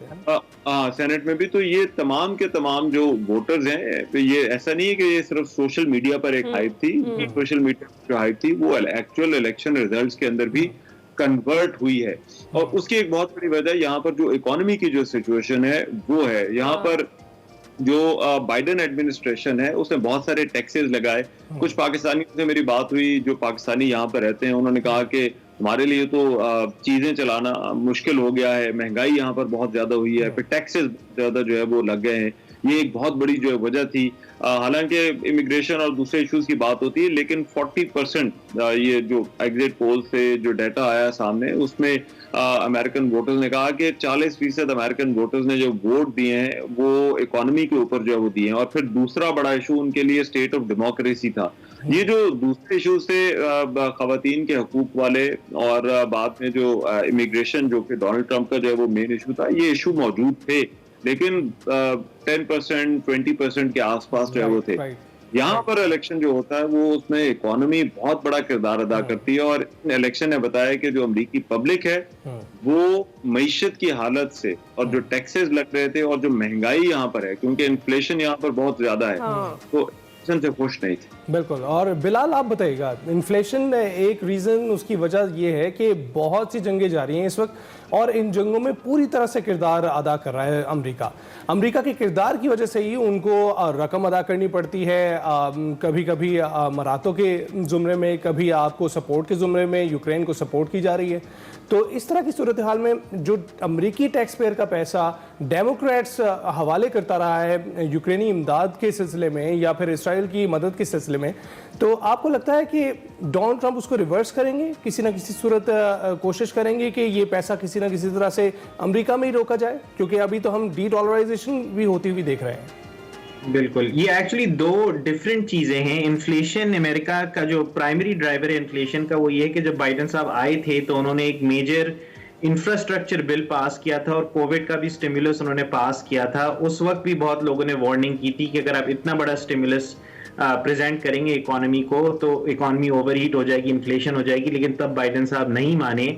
सेनेट में भी। तो ये तमाम के तमाम जो वोटर्स हैं, तो ये ऐसा नहीं है कि ये सिर्फ सोशल मीडिया पर एक हाइप थी। सोशल मीडिया पर जो हाइप थी वो एक्चुअल इलेक्शन रिजल्ट्स के अंदर भी कन्वर्ट हुई है। और उसकी एक बहुत बड़ी वजह यहाँ पर जो इकोनॉमी की जो सिचुएशन है वो है। यहाँ पर जो बाइडेन एडमिनिस्ट्रेशन है उसने बहुत सारे टैक्सेस लगाए। कुछ पाकिस्तानियों से मेरी बात हुई जो पाकिस्तानी यहाँ पर रहते हैं, उन्होंने कहा कि हमारे लिए तो चीजें चलाना मुश्किल हो गया है, महंगाई यहाँ पर बहुत ज्यादा हुई है, फिर टैक्सेस ज्यादा जो है वो लग गए हैं। ये एक बहुत बड़ी जो है वजह थी। हालांकि इमिग्रेशन और दूसरे इश्यूज की बात होती है, लेकिन 40% ये जो एग्जिट पोल से जो डाटा आया सामने उसमें अमेरिकन वोटर्स ने कहा कि 40% अमेरिकन वोटर्स ने जो वोट दिए हैं वो इकोनॉमी के ऊपर जो है वो दिए हैं। और फिर दूसरा बड़ा इशू उनके लिए स्टेट ऑफ डेमोक्रेसी था। ये जो दूसरे इशू से खवातीन के हकूक वाले और बाद में जो इमिग्रेशन जो कि डोनाल्ड ट्रंप का जो है वो मेन इशू था, ये इशू मौजूद थे, लेकिन 10% 20% के आसपास जो है वो थे। यहाँ पर इलेक्शन जो होता है वो उसमें इकोनॉमी बहुत बड़ा किरदार अदा करती है। और इलेक्शन ने बताया कि जो अमेरिकी पब्लिक है वो मईशत की हालत से और जो टैक्सेस लग रहे थे और जो महंगाई यहाँ पर है, क्योंकि इन्फ्लेशन यहाँ पर बहुत ज्यादा है, तो से खुश नहीं थी। बिल्कुल। और बिलाल आप बताइएगा, इन्फ्लेशन एक रीज़न उसकी वजह ये है कि बहुत सी जंगें जारी हैं इस वक्त और इन जंगों में पूरी तरह से किरदार अदा कर रहा है अमेरिका के किरदार की वजह से ही उनको रकम अदा करनी पड़ती है, कभी कभी मराठों के ज़ुमरे में, कभी आपको सपोर्ट के ज़ुमरे में यूक्रेन को सपोर्ट की जा रही है। तो इस तरह की सूरत हाल में जो अमेरिकी टैक्स पेयर का पैसा डेमोक्रेट्स हवाले करता रहा है यूक्रेनी इमदाद के सिलसिले में या फिर इसराइल की मदद के सिलसिले में, तो आपको लगता है कि डोनाल्ड ट्रंप उसको रिवर्स करेंगे, किसी ना किसी सूरत कोशिश करेंगे कि ये पैसा किसी ना किसी तरह से अमेरिका में ही रोका जाए, क्योंकि अभी तो हम डी डॉलराइजेशन भी होती हुई देख रहे हैं। बिल्कुल, ये एक्चुअली दो डिफरेंट चीजें हैं। इन्फ्लेशन अमेरिका का जो प्राइमरी ड्राइवर है इन्फ्लेशन का वो ये है कि जब बाइडेन साहब आए थे तो उन्होंने एक मेजर इंफ्रास्ट्रक्चर बिल पास किया था और कोविड का भी स्टिमुलस उन्होंने पास किया था। उस वक्त भी बहुत लोगों ने वार्निंग की थी कि अगर आप इतना बड़ा स्टिमुलस प्रेजेंट करेंगे इकोनॉमी को तो इकोनॉमी ओवरहीट हो जाएगी, इन्फ्लेशन हो जाएगी। लेकिन तब बाइडेन साहब नहीं माने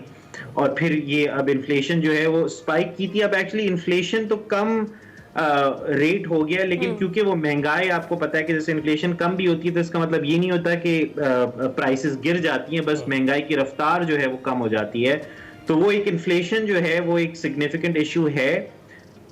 और फिर ये अब इन्फ्लेशन जो है वो स्पाइक की थी। अब एक्चुअली इन्फ्लेशन तो कम रेट हो गया, लेकिन क्योंकि वो महंगाई, आपको पता है कि जैसे इन्फ्लेशन कम भी होती है तो इसका मतलब ये नहीं होता कि प्राइसेस गिर जाती हैं, बस महंगाई की रफ्तार जो है वो कम हो जाती है। तो वो एक इन्फ्लेशन जो है वो एक सिग्निफिकेंट इशू है।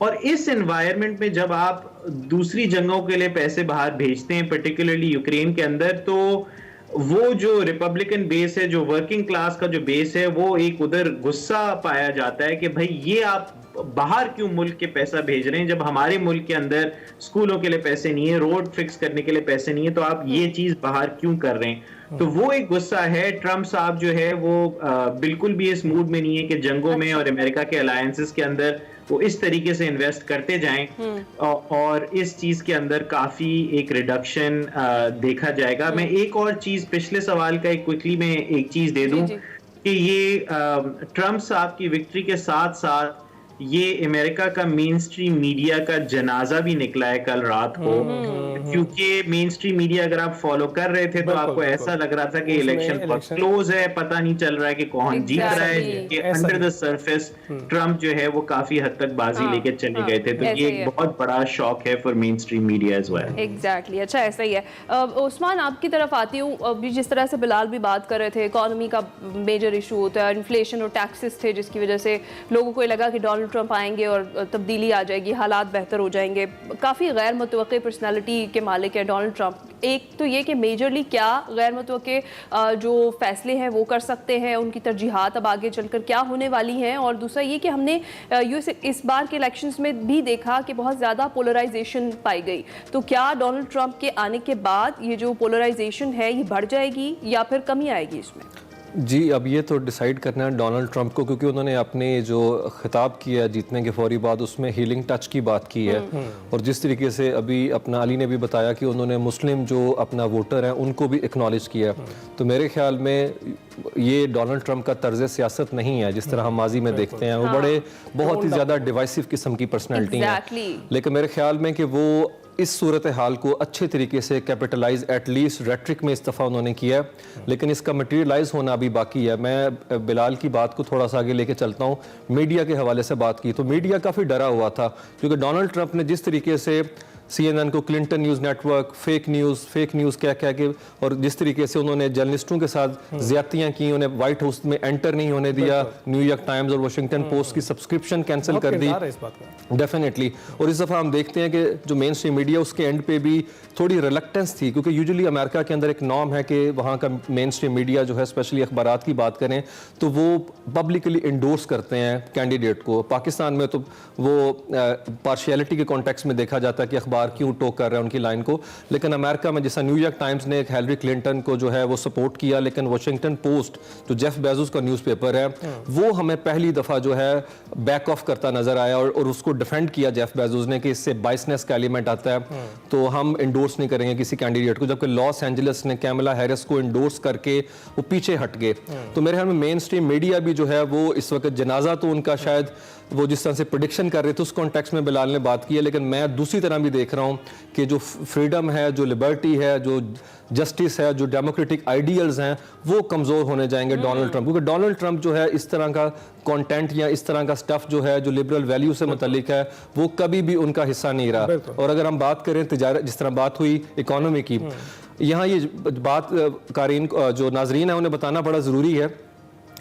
और इस एनवायरनमेंट में जब आप दूसरी जंगों के लिए पैसे बाहर भेजते हैं, पर्टिकुलरली यूक्रेन के अंदर, तो वो जो रिपब्लिकन बेस है, जो वर्किंग क्लास का जो बेस है, वो एक उधर गुस्सा पाया जाता है कि भाई ये आप बाहर क्यों मुल्क के पैसा भेज रहे हैं जब हमारे मुल्क के अंदर स्कूलों के लिए पैसे नहीं है, रोड फिक्स करने के लिए पैसे नहीं है, तो आप ये चीज बाहर क्यों कर रहे हैं। तो वो एक गुस्सा है। ट्रंप साहब जो है वो बिल्कुल भी इस मूड में नहीं है कि जंगों में और अमेरिका के अलायंसेस के अंदर वो इस तरीके से इन्वेस्ट करते जाएं और इस चीज के अंदर काफी एक रिडक्शन देखा जाएगा। मैं एक और चीज, पिछले सवाल का एक क्विकली में एक चीज दे दूं कि ये ट्रंप साहब की विक्ट्री के साथ साथ ये अमेरिका का मेन स्ट्रीम मीडिया का जनाजा भी निकला है कल रात को, क्योंकि मेन स्ट्रीम मीडिया अगर आप फॉलो कर रहे थे तो आपको ऐसा लग रहा था कि इलेक्शन बहुत क्लोज है, पता नहीं चल रहा है कि कौन जीत रहा है, कि अंडर द सरफेस ट्रंप जो है वो काफी हद तक बाजी लेके चले गए थे। तो ये एक बहुत बड़ा शॉक है for mainstream media as well. Exactly, अच्छा ऐसा ही है। उस्मान, आपकी तरफ आती हूँ। अभी जिस तरह से बिलाल भी बात कर रहे थे, इकोनॉमी का मेजर इशू होता है, इन्फ्लेशन और टैक्सेस थे जिसकी वजह से लोगों को लगा कि डोनाल्ड ट्रंप आएंगे और तब्दीली आ जाएगी, हालात बेहतर हो जाएंगे। काफ़ी गैर मुतवक्की पर्सनालिटी के मालिक है डोनाल्ड ट्रंप। एक तो ये कि मेजरली क्या गैर मुतवक्के जो फैसले हैं वो कर सकते हैं, उनकी तरजीहात अब आगे चलकर क्या होने वाली हैं, और दूसरा ये कि हमने इस बार के इलेक्शंस में भी देखा कि बहुत ज़्यादा पोलराइजेशन पाई गई। तो क्या डोनाल्ड ट्रंप के आने के बाद ये जो पोलराइजेशन है ये बढ़ जाएगी या फिर कमी आएगी इसमें? जी, अब ये तो डिसाइड करना है डोनाल्ड ट्रंप को, क्योंकि उन्होंने अपने जो खिताब किया जीतने के फौरी बाद उसमें हीलिंग टच की बात की है। और जिस तरीके से अभी अपना अली ने भी बताया कि उन्होंने मुस्लिम जो अपना वोटर हैं उनको भी एक्नॉलेज किया, तो मेरे ख्याल में ये डोनाल्ड ट्रंप का तर्ज सियासत नहीं है जिस तरह हम माजी में देखते हैं। वो बहुत ही ज़्यादा डिवाइसिव किस्म की पर्सनैलिटी है, लेकिन मेरे ख्याल में कि वो इस सूरत हाल को अच्छे तरीके से कैपिटलाइज एटलीस्ट रेट्रिक में इस दफ़ा उन्होंने किया, लेकिन इसका मटीरियलाइज होना अभी बाकी है। मैं बिलाल की बात को थोड़ा सा आगे लेके चलता हूँ। मीडिया के हवाले से बात की तो मीडिया काफ़ी डरा हुआ था, क्योंकि डोनाल्ड ट्रंप ने जिस तरीके से CNN को Clinton news network, fake news कह के, और जिस तरीके से उन्होंने जर्नलिस्टों के साथ ज्यादतियां की, उन्हें व्हाइट हाउस में एंटर नहीं होने दिया, न्यूयॉर्क टाइम्स और वाशिंगटन पोस्ट की सब्सक्रिप्शन कैंसिल कर दी। डेफिनेटली। और इस दफ़ा हम देखते हैं कि जो मेन स्ट्रीम मीडिया, उसके एंड पे भी थोड़ी रिलक्टेंस थी, क्योंकि यूजुअली अमेरिका के अंदर एक नॉर्म है कि वहाँ का मेन स्ट्रीम मीडिया जो है, स्पेशली अखबारात की बात करें तो वो पब्लिकली इंडोर्स करते हैं कैंडिडेट को। पाकिस्तान में तो वो पार्शियलिटी के कॉन्टेक्स्ट में देखा जाता है कि अखबार क्यों टोक कर रहे हैं उनकी लाइन को, लेकिन अमेरिका में जैसा न्यूयॉर्क टाइम्स ने एक हिलरी क्लिंटन को जो है वो सपोर्ट किया, लेकिन वाशिंगटन पोस्ट जो जेफ बेजोस का न्यूज़पेपर है वो हमें पहली दफ़ा जो है बैक ऑफ करता नजर आया, और उसको डिफेंड किया जेफ बेजोस ने कि इससे बाइसनेस का एलिमेंट आता है, तो हम इंडोर्स नहीं करेंगे किसी कैंडिडेट को। जबकि लॉस एंजलिस ने कैमला हैरिस को इंडोर्स करके वो पीछे हट गए। तो मेरे ख्याल में मेन स्ट्रीम मीडिया भी जो है वो इस वक्त जनाजा तो उनका शायद वो जिस तरह से प्रेडिक्शन कर रहे थे उस कॉन्टेक्स्ट में बिलाल ने बात की है, लेकिन मैं दूसरी तरह भी देख रहा हूँ कि जो फ्रीडम है, जो लिबर्टी है, जो जस्टिस है, जो डेमोक्रेटिक आइडियल्स हैं, वो कमज़ोर होने जाएंगे डोनाल्ड ट्रंप, क्योंकि डोनाल्ड ट्रंप जो है इस तरह का कंटेंट या इस तरह का स्टफ जो है जो लिबरल वैल्यू से मुतल्लिक है वो कभी भी उनका हिस्सा नहीं रहा। और अगर हम बात करें तिजारत, जिस तरह बात हुई इकोनॉमी की, यहाँ ये बात कारीन जो नाजरीन है उन्हें बताना बड़ा ज़रूरी है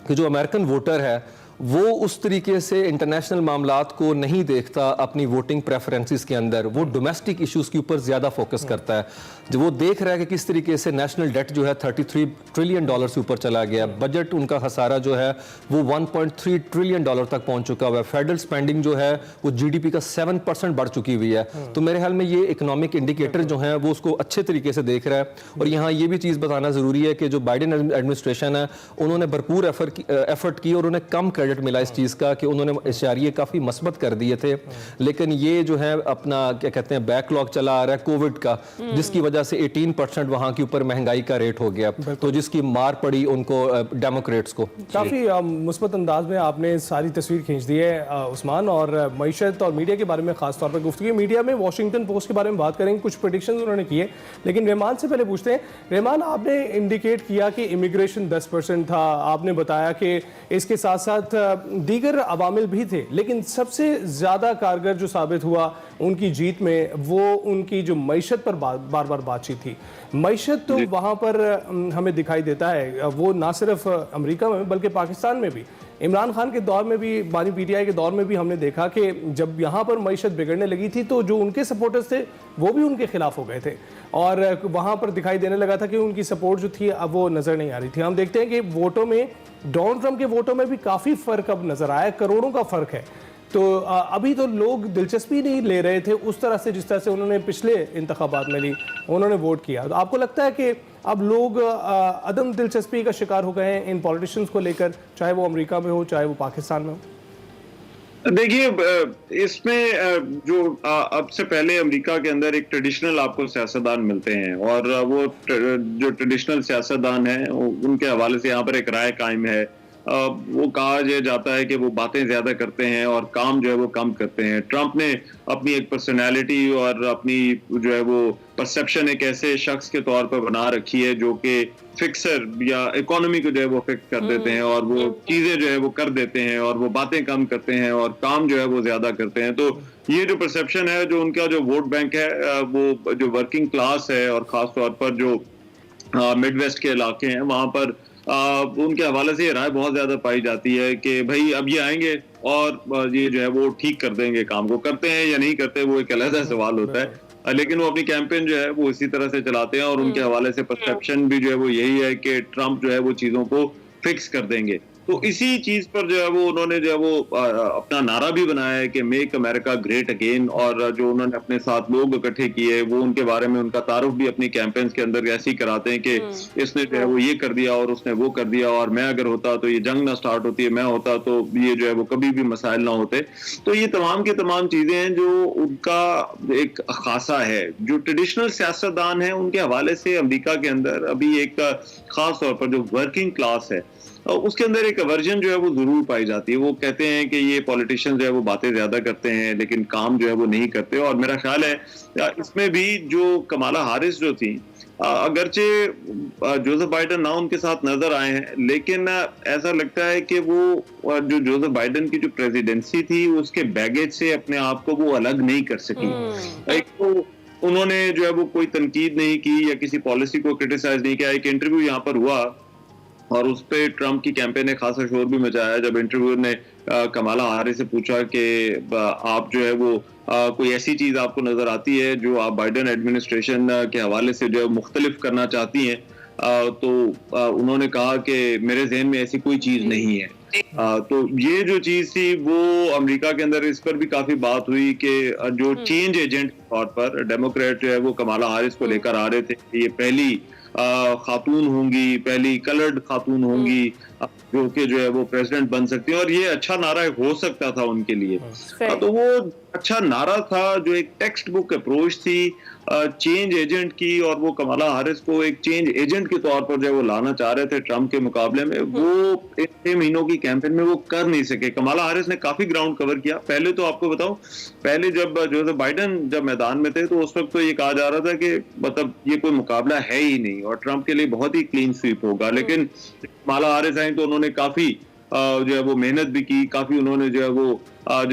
कि जो अमेरिकन वोटर है वो उस तरीके से इंटरनेशनल मामलात को नहीं देखता अपनी वोटिंग प्रेफरेंसेस के अंदर, वो डोमेस्टिक इश्यूज के ऊपर ज़्यादा फोकस करता है। जो वो देख रहा है कि किस तरीके से नेशनल डेट जो है 33 ट्रिलियन डॉलर से ऊपर चला गया, बजट उनका खसारा जो है वो 1.3 ट्रिलियन डॉलर तक पहुंच चुका हुआ है, फेडरल स्पेंडिंग जो है वो GDP का 7% बढ़ चुकी हुई है। तो मेरे ख्याल में ये इकोनॉमिक इंडिकेटर जो है वो उसको अच्छे तरीके से देख रहा है। और यहाँ ये भी चीज़ बताना ज़रूरी है कि जो बाइडेन एडमिनिस्ट्रेशन है उन्होंने भरपूर एफर्ट की और उन्हें कम क्रेडिट मिला इस चीज़ का कि उन्होंने इशारे काफ़ी मस्बत कर दिए थे, लेकिन ये जो है अपना क्या कहते हैं बैकलॉग चला आ रहा है कोविड का, जिसकी वजह से 18% वहाँ के ऊपर महंगाई का रेट हो गया, तो जिसकी मार पड़ी उनको डेमोक्रेट्स को। काफ़ी मुस्बत अंदाज में आपने सारी तस्वीर खींच दी है उस्मान, और मईशत और मीडिया के बारे में खास तौर पर गुफ्तगू। मीडिया में वाशिंगटन पोस्ट के बारे में बात करेंगे, कुछ प्रेडिक्शंस उन्होंने किए, लेकिन रहमान से पहले पूछते हैं। रहमान, आपने इंडिकेट किया कि इमिग्रेशन 10% था, आपने बताया कि इसके साथ साथ दीगर अवामिल भी थे, लेकिन सबसे ज़्यादा कारगर जो साबित हुआ उनकी जीत में वो उनकी जो मईशत पर बार बार बातचीत थी। मईशत तो वहाँ पर हमें दिखाई देता है, वो ना सिर्फ अमेरिका में बल्कि पाकिस्तान में भी, इमरान खान के दौर में भी, बानी PTI के दौर में भी हमने देखा कि जब यहाँ पर मईशत बिगड़ने लगी थी तो जो उनके सपोर्टर्स थे वो भी उनके खिलाफ हो गए थे, और वहाँ पर दिखाई देने लगा था कि उनकी सपोर्ट जो थी अब वो नज़र नहीं आ रही थी। हम देखते हैं कि वोटों में, डोनाल्ड ट्रंप के वोटों में भी काफ़ी फ़र्क अब नज़र आया, करोड़ों का फ़र्क है। तो अभी तो लोग दिलचस्पी नहीं ले रहे थे उस तरह से जिस तरह से उन्होंने पिछले इंतखाबात में ली, उन्होंने वोट किया। तो आपको लगता है कि अब लोग अदम दिलचस्पी का शिकार हो गए हैं इन पॉलिटिशियंस को लेकर, चाहे वो अमेरिका में हो चाहे वो पाकिस्तान में हो? देखिए, इसमें जो अब से पहले अमेरिका के अंदर एक ट्रेडिशनल आपको सियासतदान मिलते हैं, और वो जो ट्रेडिशनल सियासतदान है उनके हवाले से यहाँ पर एक राय कायम है। वो कहा जाता है कि वो बातें ज्यादा करते हैं और काम जो है वो कम करते हैं। ट्रंप ने अपनी एक पर्सनैलिटी और अपनी जो है वो परसेप्शन एक ऐसे शख्स के तौर पर बना रखी है जो कि फिक्सर या इकोनॉमी को जो है वो फिक्स कर देते हैं, और वो चीजें जो है वो कर देते हैं, और वो बातें कम करते हैं और काम जो है वो ज्यादा करते हैं। तो ये जो परसेप्शन है, जो उनका जो वोट बैंक है, वो जो वर्किंग क्लास है और खास तौर पर जो मिड वेस्ट के इलाके हैं वहां पर उनके हवाले से ये राय बहुत ज्यादा पाई जाती है कि भाई अब ये आएंगे और ये जो है वो ठीक कर देंगे काम को। करते हैं या नहीं करते वो एक अलग सवाल होता है, लेकिन वो अपनी कैंपेन जो है वो इसी तरह से चलाते हैं, और उनके हवाले से परसेप्शन भी जो है वो यही है कि ट्रंप जो है वो चीजों को फिक्स कर देंगे। तो इसी चीज पर जो है वो उन्होंने जो है वो अपना नारा भी बनाया है कि मेक अमेरिका ग्रेट अगेन, और जो उन्होंने अपने साथ लोग इकट्ठे किए वो उनके बारे में उनका तारुफ भी अपनी कैंपेन्स के अंदर ऐसे ही कराते हैं कि इसने जो है वो ये कर दिया और उसने वो कर दिया, और मैं अगर होता तो ये जंग ना स्टार्ट होती है, मैं होता तो ये जो है वो कभी भी मसाइल ना होते। तो ये तमाम की तमाम चीजें हैं जो उनका एक खासा है। जो ट्रेडिशनल सियासतदान है उनके हवाले से अमेरिका के अंदर अभी एक खास तौर पर जो वर्किंग क्लास है उसके अंदर एक वर्जन जो है वो जरूर पाई जाती है। वो कहते हैं कि ये पॉलिटिशियन जो है वो बातें ज्यादा करते हैं लेकिन काम जो है वो नहीं करते, और मेरा ख्याल है इसमें भी जो कमाला हारिस जो थी, अगरचे जोसेफ बाइडेन ना उनके साथ नजर आए हैं, लेकिन ऐसा लगता है कि वो जो जोसेफ बाइडेन की जो प्रेसिडेंसी थी उसके बैगेज से अपने आप को वो अलग नहीं कर सकी। एक तो उन्होंने जो है वो कोई तनकीद नहीं की या किसी पॉलिसी को क्रिटिसाइज नहीं किया। एक इंटरव्यू यहाँ पर हुआ और उस पे ट्रम्प की कैंपेन ने खासा शोर भी मचाया जब इंटरव्यू ने कमाला हारिस से पूछा कि आप जो है वो कोई ऐसी चीज आपको नजर आती है जो आप बाइडेन एडमिनिस्ट्रेशन के हवाले से जो है मुख्तलिफ करना चाहती हैं, तो उन्होंने कहा कि मेरे जहन में ऐसी कोई चीज नहीं है। तो ये जो चीज थी वो अमेरिका के अंदर इस पर भी काफी बात हुई कि जो चेंज एजेंट के तौर पर डेमोक्रेट जो है वो कमाला हारिस को लेकर आ रहे थे, ये पहली खातून होंगी, पहली कलर्ड खातून होंगी जो कि जो है वो प्रेसिडेंट बन सकती है, और ये अच्छा नारा हो सकता था उनके लिए। तो वो अच्छा नारा था जो एक टेक्स्ट बुक अप्रोच थी चेंज एजेंट की, और वो कमाला हारिस को एक चेंज एजेंट के तौर पर जो वो लाना चाह रहे थे ट्रम्प के मुकाबले में, वो 6 महीनों की कैंपेन में वो कर नहीं सके। कमाला हारिस ने काफी ग्राउंड कवर किया। पहले तो आपको बताऊं, पहले जब जो बाइडेन जब मैदान में थे तो उस वक्त तो ये कहा जा रहा था कि मतलब ये कोई मुकाबला है ही नहीं और ट्रम्प के लिए बहुत ही क्लीन स्वीप होगा, लेकिन कमाला हारिस आई तो उन्होंने काफी जो है वो मेहनत भी की, काफी उन्होंने जो है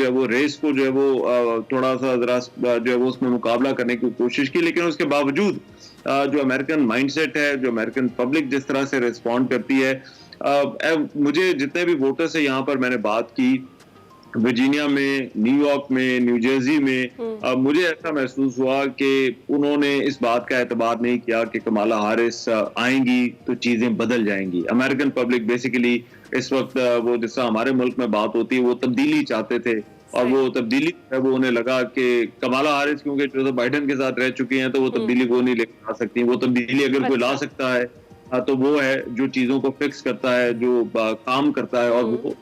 वो रेस को जो है वो थोड़ा सा जरा जो है वो उसमें मुकाबला करने की कोशिश की, लेकिन उसके बावजूद जो अमेरिकन माइंडसेट है, जो अमेरिकन पब्लिक जिस तरह से रिस्पॉन्ड करती है, मुझे जितने भी वोटर्स है यहाँ पर मैंने बात की, वर्जीनिया में, न्यूयॉर्क में, न्यू जर्सी में, मुझे ऐसा महसूस हुआ कि उन्होंने इस बात का एतबार नहीं किया कि कमाला हारिस आएंगी तो चीजें बदल जाएंगी। अमेरिकन पब्लिक बेसिकली इस वक्त वो जिस तरह हमारे मुल्क में बात होती है वो तब्दीली चाहते थे, और वो तब्दीली है वो उन्हें लगा कि कमाला हारिस क्योंकि जो बाइडेन के साथ रह चुकी हैं तो वो तब्दीली वो नहीं लेकर आ सकती। वो तब्दीली अगर कोई ला सकता है तो वो है जो चीजों को फिक्स करता है, जो काम करता है, और वो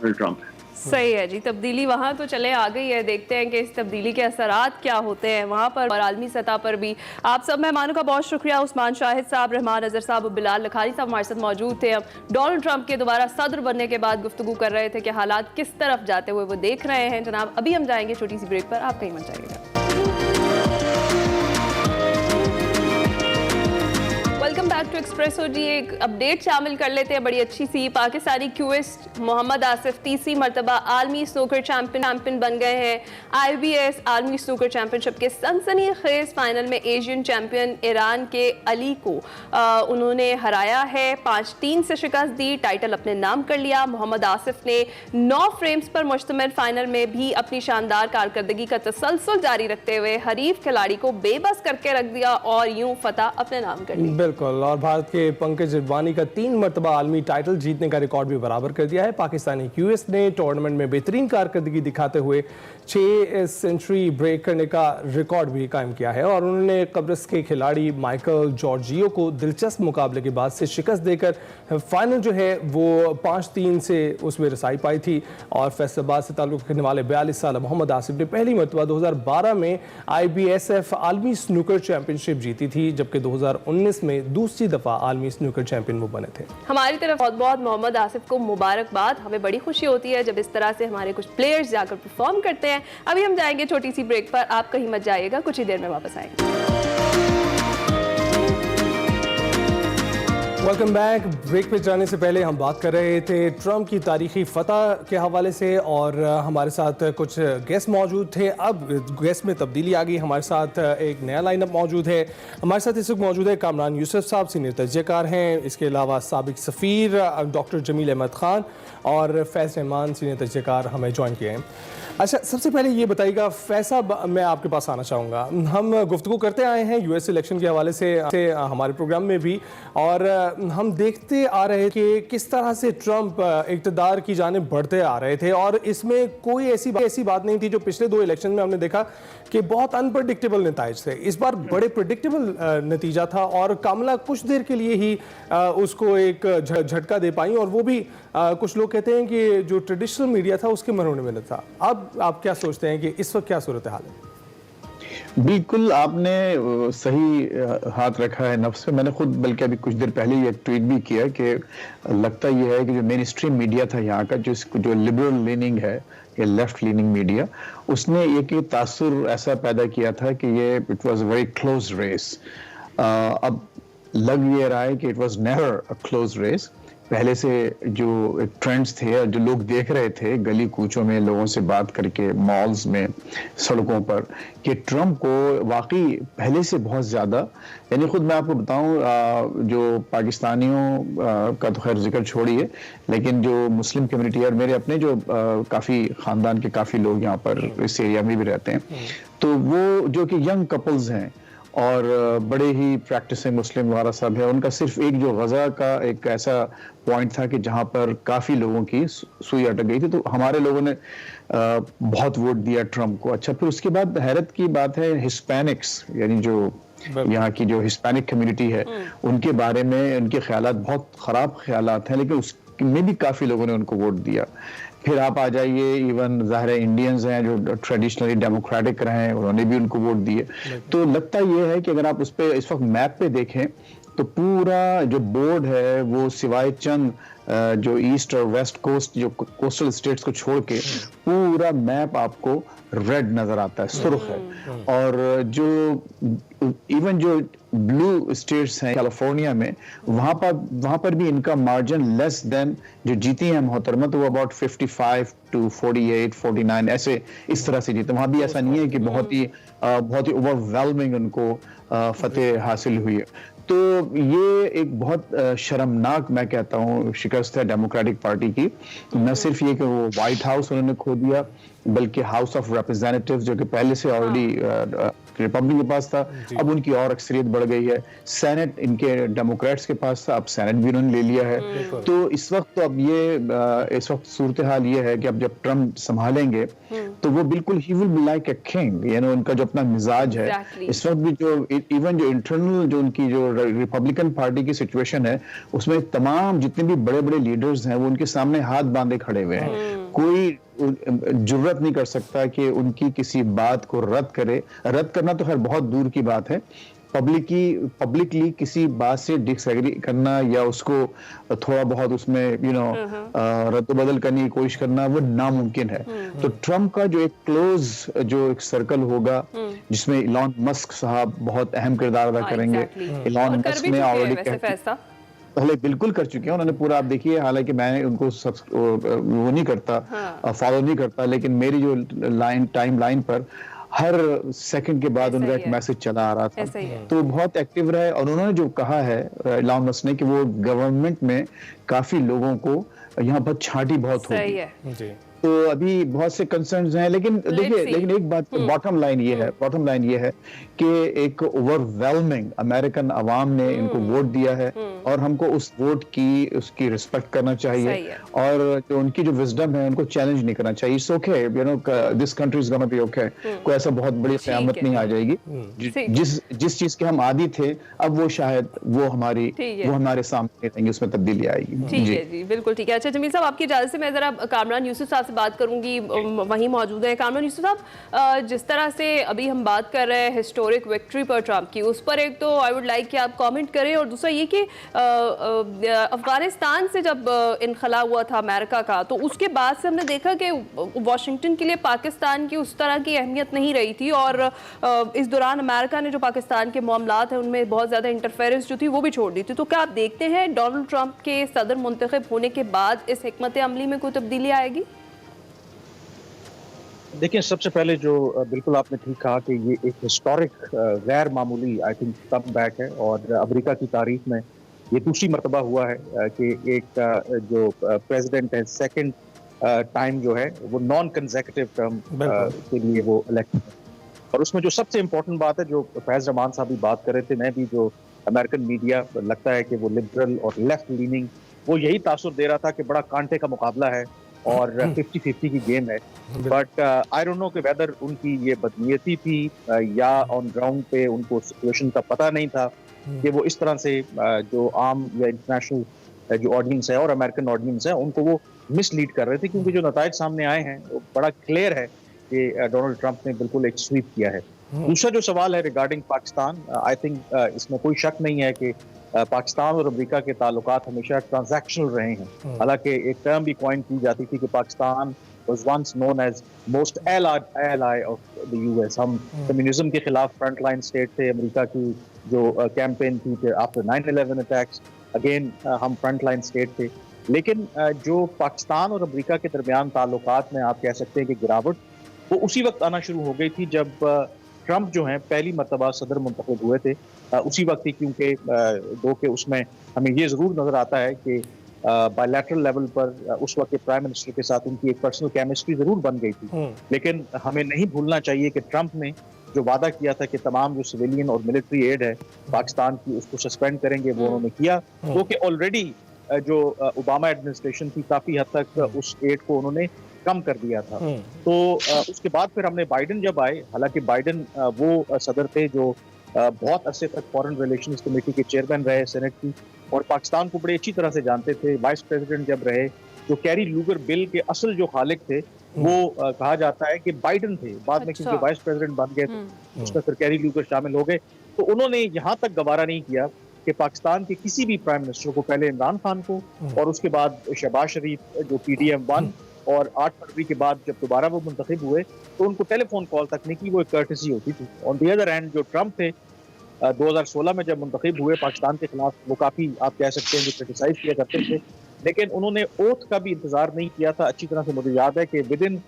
ट्रम्प है। सही है जी, तब्दीली वहाँ तो चले आ गई है। देखते हैं कि इस तब्दीली के असरात क्या होते हैं वहाँ पर और आलमी सतह पर भी। आप सब मेहमानों का बहुत शुक्रिया। उस्मान शाहिद साहब, रहमान अजहर साहब, बिलाल लखानी साहब हमारे साथ मौजूद थे। हम डोनाल्ड ट्रंप के दोबारा सदर बनने के बाद गुफ्तगू कर रहे थे कि हालात किस तरफ जाते हुए वो देख रहे हैं। जनाब अभी हम जाएंगे छोटी सी ब्रेक पर, आप कहीं मत जाइएगा। वेलकम बैक टू एक्सप्रेसो जी। एक अपडेट शामिल कर लेते हैं बड़ी अच्छी सी। पाकिस्तानी क्यूइस्ट मोहम्मद आसिफ तीसरी मरतबा आलमी स्नूकर चैंपियन बन गए हैं। IBS आलमी स्नूकर चैंपियनशिप के सनसनीखेज फाइनल में एशियन चैंपियन ईरान के अली को उन्होंने हराया है। 5-3 से शिकस्त दी, टाइटल अपने नाम कर लिया। मोहम्मद आसिफ ने 9 फ्रेम्स पर मुश्तमिल फाइनल में भी अपनी शानदार कारकर्दगी का तसलसल जारी रखते हुए हरीफ खिलाड़ी को बेबस करके रख दिया और यूं फतह अपने नाम कर ली। बिल्कुल, और भारत के पंकज इरवानी का 3 मरतबा आलमी टाइटल जीतने का रिकॉर्ड भी बराबर कर दिया है। पाकिस्तानी क्यूएस ने टूर्नामेंट में बेहतरीन कारकर्दगी दिखाते हुए 6 सेंचुरी ब्रेक करने का रिकॉर्ड भी कायम किया है, और उन्होंने कब्रस के खिलाड़ी माइकल जॉर्जियो को दिलचस्प मुकाबले के बाद से शिकस्त देकर फाइनल जो है वो 5-3 से उसमें रसाई पाई थी। और फैसलाबाद से ताल्लुक़ रखने वाले 42 साल मोहम्मद आसिफ ने पहली मरतबा 2012 में IBSF आलमी स्नूकर चैंपियनशिप जीती थी, जबकि 2019 में दूसरी दफा आलमी स्नूकर चैंपियन वो बने थे। हमारी तरफ बहुत बहुत मोहम्मद आसिफ को मुबारकबाद। हमें बड़ी खुशी होती है जब इस तरह से हमारे कुछ प्लेयर्स जाकर परफॉर्म करते हैं। अभी हम जाएंगे छोटी सी ब्रेक पर, आप कहीं मत जाइएगा, कुछ ही देर में वापस आएंगे। Welcome back. ब्रेक पे जाने से पहले हम बात कर रहे थे ट्रंप की तारीखी फतह के हवाले से, और हमारे साथ कुछ गेस्ट मौजूद थे। अब गेस्ट में तब्दीली आ गई, हमारे साथ एक नया लाइनअप मौजूद है। हमारे साथ इस वक्त मौजूद है कामरान यूसुफ साहब, सीनियर तजज़ियाकार हैं। इसके अलावा साबिक सफ़ीर डॉक्टर जमील अहमद खान और फैज़ रहमान सीनियर तजज़ियाकार हमें ज्वाइन किए हैं। अच्छा, सबसे पहले ये बताइएगा फैज़ साहब, मैं आपके पास आना चाहूँगा। हम गुफ्तगू करते आए हैं US इलेक्शन के हवाले से हमारे प्रोग्राम में भी, और हम देखते आ रहे कि किस तरह से ट्रंप इक़्तिदार की जानिब बढ़ते आ रहे थे, और इसमें कोई ऐसी बात नहीं थी जो पिछले 2 इलेक्शन में हमने देखा कि बहुत अनप्रडिक्टेबल नतीजे थे। इस बार बड़े प्रेडिक्टेबल नतीजा था, और कामला कुछ देर के लिए ही उसको एक झटका दे पाई, और वो भी कुछ लोग कहते हैं कि जो ट्रेडिशनल मीडिया था उसके मरने में था। अब आप क्या सोचते हैं कि इस वक्त क्या सूरत हाल है? बिल्कुल, आपने सही हाथ रखा है नफ्स पे। मैंने खुद बल्कि अभी कुछ देर पहले ही एक ट्वीट भी किया कि लगता यह है कि जो मेन स्ट्रीम मीडिया था यहाँ का, जो लिबरल लीनिंग है या लेफ्ट लीनिंग मीडिया, उसने एक तासुर ऐसा पैदा किया था कि ये it was a very close race. अब लग ये रहा है कि it was never a close race, पहले से जो एक ट्रेंड्स थे, जो लोग देख रहे थे गली कूचों में, लोगों से बात करके, मॉल्स में, सड़कों पर, कि ट्रंप को वाकई पहले से बहुत ज़्यादा, यानी खुद मैं आपको बताऊं, जो पाकिस्तानियों का तो खैर जिक्र छोड़िए, लेकिन जो मुस्लिम कम्युनिटी है और मेरे अपने जो काफ़ी ख़ानदान के काफ़ी लोग यहाँ पर इस एरिया में भी रहते हैं, तो वो जो कि यंग कपल्स हैं और बड़े ही प्रैक्टिसिंग मुस्लिम वगैरह सब है, उनका सिर्फ एक जो गजा का एक ऐसा पॉइंट था कि जहां पर काफ़ी लोगों की सुई अटक गई थी, तो हमारे लोगों ने बहुत वोट दिया ट्रंप को। अच्छा, फिर उसके बाद हैरत की बात है, हिस्पैनिक्स यानी जो यहाँ की जो हिस्पैनिक कम्युनिटी है, उनके बारे में उनके ख्यालात बहुत ख़राब ख्यालात हैं, लेकिन उसमें भी काफ़ी लोगों ने उनको वोट दिया। फिर आप आ जाइए, इवन ज़ाहिर इंडियंस हैं जो ट्रेडिशनली डेमोक्रेटिक रहे हैं, उन्होंने भी उनको वोट दिए। तो लगता ये है कि अगर आप उस पर इस वक्त मैप पे देखें तो पूरा जो बोर्ड है वो सिवाय चंद जो ईस्ट और वेस्ट कोस्ट जो कोस्टल स्टेट्स को छोड़ के पूरा मैप आपको रेड नजर आता है, सुर्ख है। और जो इवन जो ब्लू स्टेट्स हैं कैलिफोर्निया में, वहां पर भी इनका मार्जिन लेस देन जो जीती हैं मोहतरमा, तो वो अबाउट 55 to 48, 49 ऐसे इस तरह से जीते। वहां भी ऐसा नहीं है कि बहुत ही ओवरवेलमिंग उनको फतेह हासिल हुई है। तो ये एक बहुत शर्मनाक, मैं कहता हूँ, शिकस्त है डेमोक्रेटिक पार्टी की। न सिर्फ ये कि वो व्हाइट हाउस उन्होंने खो दिया, बल्कि हाउस ऑफ रिप्रेजेंटेटिव्स जो कि पहले से ऑलरेडी रिपब्लिक के पास था, अब उनकी और अक्सरियत बढ़ गई है। सेनेट इनके डेमोक्रेट्स के पास था, अब सेनेट भी उन्होंने ले लिया है। तो इस वक्त अब ये इस वक्त सूरत हाल ये है कि अब जब ट्रम्प संभालेंगे तो वो बिल्कुल he will be like a king, यानी उनका जो अपना मिजाज है। इस वक्त भी जो इवन जो इंटरनल जो उनकी जो रिपब्लिकन पार्टी की सिचुएशन है, उसमें तमाम जितने भी बड़े बड़े लीडर्स हैं वो उनके सामने हाथ बांधे खड़े हुए हैं। कोई जुर्रत नहीं कर सकता कि उनकी किसी बात को रद्द करे। रद्द करना तो खैर बहुत दूर की बात है, पब्लिकली किसी बात से डिसएग्री करना या उसको थोड़ा बहुत उसमें रद्द बदल करने की कोशिश करना, वो नामुमकिन है। तो ट्रम्प का जो एक क्लोज जो एक सर्कल होगा जिसमें इलॉन मस्क साहब बहुत अहम किरदार अदा करेंगे। इलॉन मस्क ने ऑलरेडी पहले बिल्कुल कर चुके हैं, उन्होंने पूरा, आप देखिए, हालांकि मैं उनको वो नहीं करता, फॉलो नहीं करता, लेकिन मेरी जो टाइम लाइन पर हर सेकंड के बाद उनका एक मैसेज चला आ रहा था, तो बहुत एक्टिव रहे। और उन्होंने जो कहा है इलॉन मस्क ने कि वो गवर्नमेंट में काफी लोगों को यहाँ पर छांटी बहुत होगी, तो अभी बहुत से कंसर्न्स हैं। लेकिन देखिए, लेकिन एक बात, बॉटम लाइन ये है कि एक ओवरवेलमिंग अमेरिकन अवाम ने इनको वोट दिया है और हमको उस वोट की उसकी रिस्पेक्ट करना चाहिए, और जो उनकी जो विजडम है उनको चैलेंज नहीं करना चाहिए। It's okay, this country is gonna be okay, कोई ऐसा बहुत बड़ी क़यामत नहीं आ जाएगी। जिस चीज के हम आदी थे, अब वो शायद वो हमारे सामने रहेंगे, उसमें तब्दीली आएगी। ठीक है जी, बिल्कुल ठीक है। अच्छा जमील साहब, आपकी इजाजत से मैं जरा कामरान यूसुफ साहब से बात करूंगी, वहीं मौजूद है। कामरान यूसुफ साहब, जिस तरह से अभी हम बात कर रहे हैं हिस्टोरिक विक्ट्री पर ट्रंप की, उस पर एक तो आई वुड लाइक कि आप कमेंट करें, और दूसरा ये कि अफगानिस्तान से जब इनखला हुआ था अमेरिका का, तो उसके बाद से हमने देखा कि वाशिंगटन के लिए पाकिस्तान की उस तरह की अहमियत नहीं रही थी, और इस दौरान अमेरिका ने जो पाकिस्तान के मामलात हैं उनमें बहुत ज़्यादा इंटरफेरेंस जो थी वो भी छोड़ दी थी। तो क्या आप देखते हैं डोनाल्ड ट्रंप के सदर मुंतखब होने के बाद इस हिकमत अमली में कोई तब्दीली आएगी? देखिए, सबसे पहले जो बिल्कुल आपने ठीक कहा कि ये एक हिस्टोरिक गैर मामूली आई थिंक कम बैक है, और अमेरिका की तारीख में ये दूसरी मरतबा हुआ है कि एक जो प्रेसिडेंट है सेकंड टाइम जो है वो नॉन कंसेक्यूटिव टर्म के लिए वो इलेक्ट है। और उसमें जो सबसे इम्पोर्टेंट बात है, जो फैज रहमान साहब भी बात कर रहे थे, मैं भी, जो अमेरिकन मीडिया लगता है कि वो लिबरल और लेफ्ट लीनिंग, वो यही तासुर दे रहा था कि बड़ा कांटे का मुकाबला है और 50-50 की गेम है। बट आई डोंट नो कि वेदर उनकी ये बदनीयती थी या ऑन ग्राउंड पे उनको सिचुएशन का पता नहीं था कि वो इस तरह से जो आम या इंटरनेशनल जो ऑडियंस है और अमेरिकन ऑडियंस है उनको वो मिसलीड कर रहे थे, क्योंकि जो नताइज सामने आए हैं वो बड़ा क्लियर है कि डोनाल्ड ट्रंप ने बिल्कुल एक स्वीप किया है। दूसरा जो सवाल है रिगार्डिंग पाकिस्तान, आई थिंक इसमें कोई शक नहीं है कि पाकिस्तान और अमेरिका के ताल्लुकात हमेशा ट्रांजैक्शनल रहे हैं। हालांकि एक टर्म भी कॉइन की जाती थी कि Pakistan was once known as most ally of the US। हम कम्युनिज्म के खिलाफ फ्रंट लाइन स्टेट थे। अमेरिका की जो कैंपेन थी आफ्टर 9/11 अटैक्स, अगेन हम फ्रंट लाइन स्टेट थे, लेकिन जो पाकिस्तान और अमेरिका के दरमियान ताल्लुकात में आप कह सकते हैं कि गिरावट वो उसी वक्त आना शुरू हो गई थी जब ट्रंप जो हैं पहली मरतबा सदर मुंतखब हुए थे। उसी वक्त ही, क्योंकि दो के उसमें हमें ये ज़रूर नज़र आता है कि बायलैटरल लेवल पर उस वक्त के प्राइम मिनिस्टर के साथ उनकी एक पर्सनल केमिस्ट्री ज़रूर बन गई थी। लेकिन हमें नहीं भूलना चाहिए कि ट्रंप ने जो वादा किया था कि तमाम जो सिविलियन और मिलिट्री एड है पाकिस्तान की उसको सस्पेंड करेंगे, वो उन्होंने किया। वो कि ऑलरेडी जो ओबामा एडमिनिस्ट्रेशन थी काफ़ी हद तक उस एड को उन्होंने कम कर दिया था। तो उसके बाद फिर हमने बाइडन जब आए, हालांकि बाइडन वो सदर थे जो बहुत अरसे तक फॉरेन रिलेशंस कमेटी के चेयरमैन रहे सेनेट की, और पाकिस्तान को बड़ी अच्छी तरह से जानते थे। वाइस प्रेसिडेंट जब रहे, जो कैरी लूगर बिल के असल जो खालिक थे वो कहा जाता है कि बाइडन थे। बाद में क्योंकि वाइस प्रेसिडेंट बन गए थे उसमें फिर कैरी लूगर शामिल हो गए। तो उन्होंने यहाँ तक गवारा नहीं किया कि पाकिस्तान के किसी भी प्राइम मिनिस्टर को, पहले इमरान खान को और उसके बाद शहबाज शरीफ जो PDM 1, और 8 फरवरी के बाद जब दोबारा वो मुंतखब हुए तो उनको टेलीफोन कॉल तक नहीं की, वो एक कर्टसी होती थी। ऑन दी अदर हैंड जो ट्रंप थे 2016 में जब मुंतखब हुए पाकिस्तान के खिलाफ, वो काफ़ी आप कह सकते हैं कि क्रिटिसाइज किया करते थे, लेकिन उन्होंने ओथ का भी इंतजार नहीं किया था। अच्छी तरह से मुझे याद है कि with in